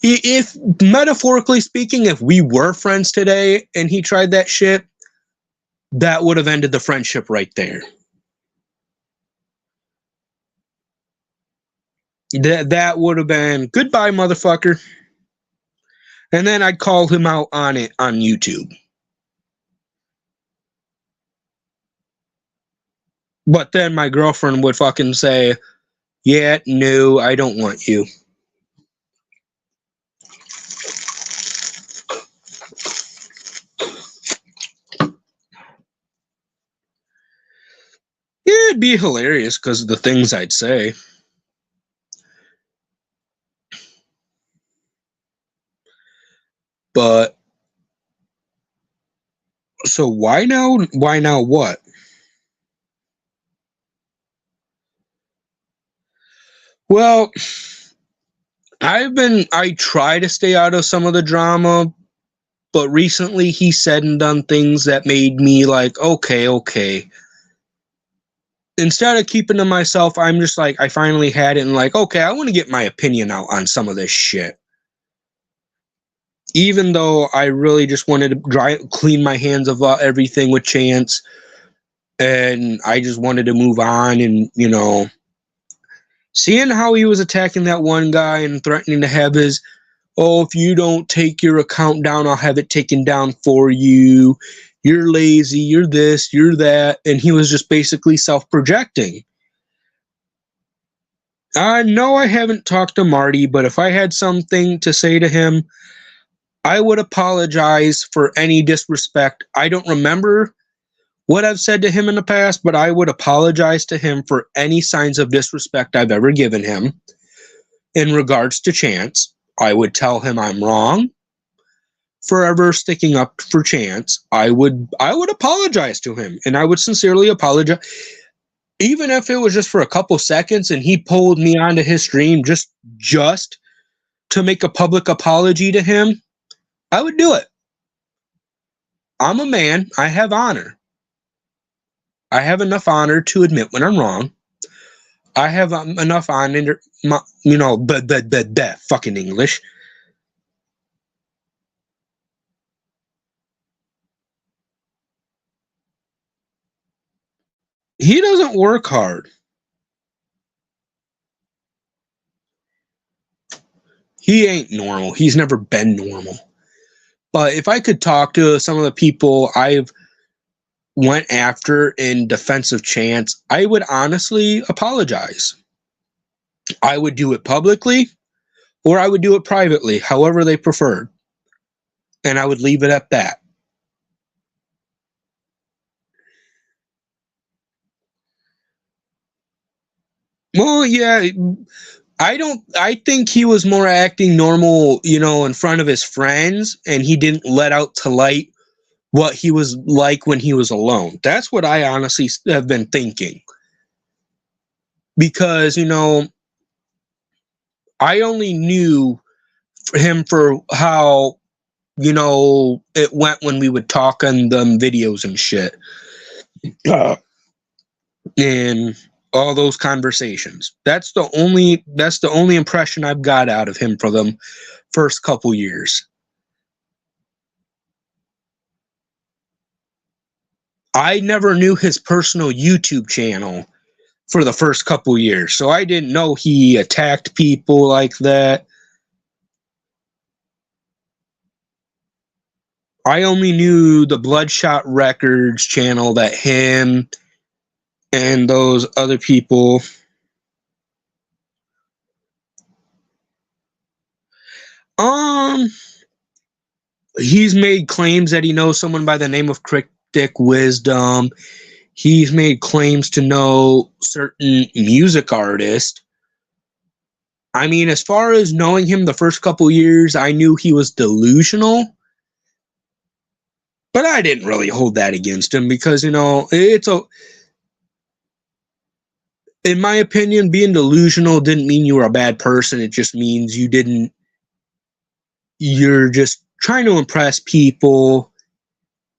if metaphorically speaking, if we were friends today and he tried that shit, that would have ended the friendship right there. That would have been goodbye, motherfucker. And then I'd call him out on it on YouTube. But then my girlfriend would fucking say, yeah, no, I don't want you. Yeah, it'd be hilarious because of the things I'd say. But so why now? Why now what? Well, I try to stay out of some of the drama, but recently he said and done things that made me like, okay. Instead of keeping to myself, I'm just like, I finally had it and like, okay, I want to get my opinion out on some of this shit. Even though I really just wanted to clean my hands of everything with Chance, and I just wanted to move on, and seeing how he was attacking that one guy and threatening to have his, oh, if you don't take your account down, I'll have it taken down for you. You're lazy, you're this, you're that. And he was just basically self-projecting. No, I haven't talked to Marty, but if I had something to say to him, I would apologize for any disrespect. I don't remember what I've said to him in the past, but I would apologize to him for any signs of disrespect I've ever given him in regards to Chance. I would tell him I'm wrong for ever sticking up for Chance. I would apologize to him, and I would sincerely apologize. Even if it was just for a couple seconds and he pulled me onto his stream just to make a public apology to him, I would do it. I'm a man. I have honor. I have enough honor to admit when I'm wrong. I have enough honor, fucking English. He doesn't work hard. He ain't normal. He's never been normal. But if I could talk to some of the people I've went after in defense of Chance, I would honestly apologize. I would do it publicly, or I would do it privately, however they preferred. And I would leave it at that. Well, yeah, I think he was more acting normal, in front of his friends, and he didn't let out to light what he was like when he was alone. That's what I honestly have been thinking. Because, I only knew him for how, it went when we would talk on them videos and shit. And all those conversations. That's the only impression I've got out of him for them first couple years. I never knew his personal YouTube channel for the first couple years, so I didn't know he attacked people like that. I only knew the Bloodshot Records channel that him and those other people. He's made claims that he knows someone by the name of Cryptic Wisdom. He's made claims to know certain music artists. I mean, as far as knowing him the first couple years, I knew he was delusional. But I didn't really hold that against him because, in my opinion, being delusional didn't mean you were a bad person. It just means you're just trying to impress people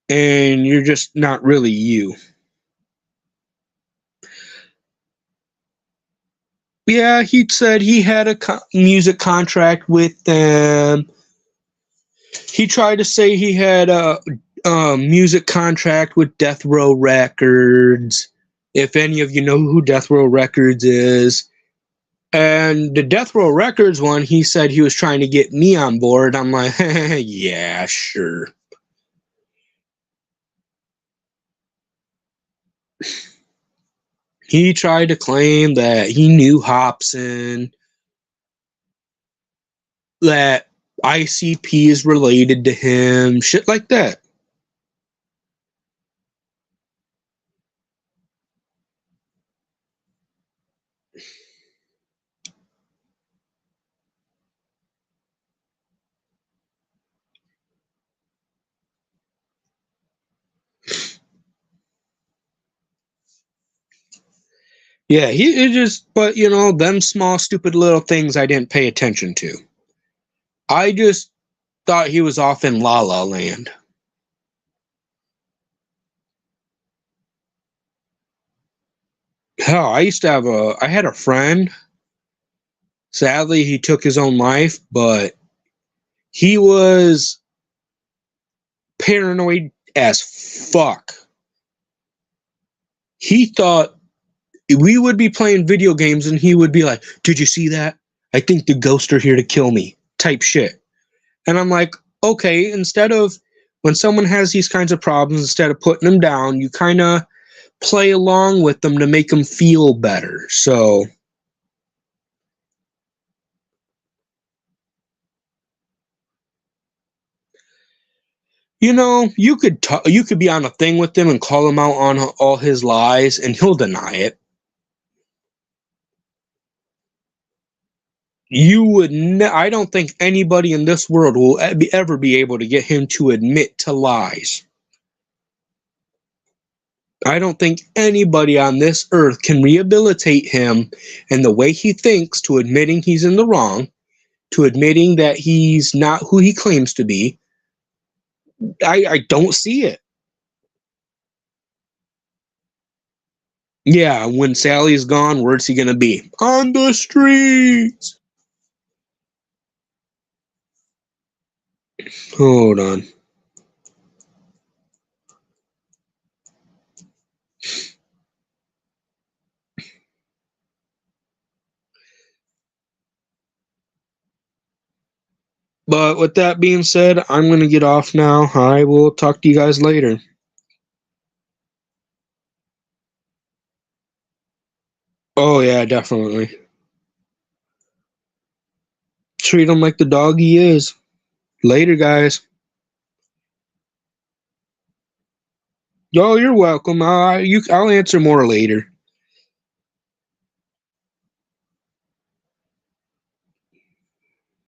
and you're just not really you. Yeah, he said he had a music contract with them. He tried to say he had a music contract with Death Row Records. If any of you know who Death Row Records is. And the Death Row Records one, he said he was trying to get me on board. I'm like, yeah, sure. He tried to claim that he knew Hobson, that ICP is related to him, shit like that. Yeah, he it just, but them small, stupid little things I didn't pay attention to. I just thought he was off in La La Land. Hell, I had a friend. Sadly, he took his own life, but he was paranoid as fuck. He thought we would be playing video games and he would be like, "Did you see that? I think the ghosts are here to kill me," type shit. And I'm like, okay, instead of when someone has these kinds of problems, instead of putting them down, you kind of play along with them to make them feel better. So, you could be on a thing with him and call him out on all his lies, and he'll deny it. I don't think anybody in this world will ever be able to get him to admit to lies. I don't think anybody on this earth can rehabilitate him and the way he thinks to admitting he's in the wrong, to admitting that he's not who he claims to be. I don't see it. Yeah, when Sally's gone, where's he gonna be? On the streets. Hold on. But with that being said, I'm gonna get off now. I will talk to you guys later. Oh yeah, definitely. Treat him like the dog he is. Later, guys. Oh, you're welcome. I'll answer more later.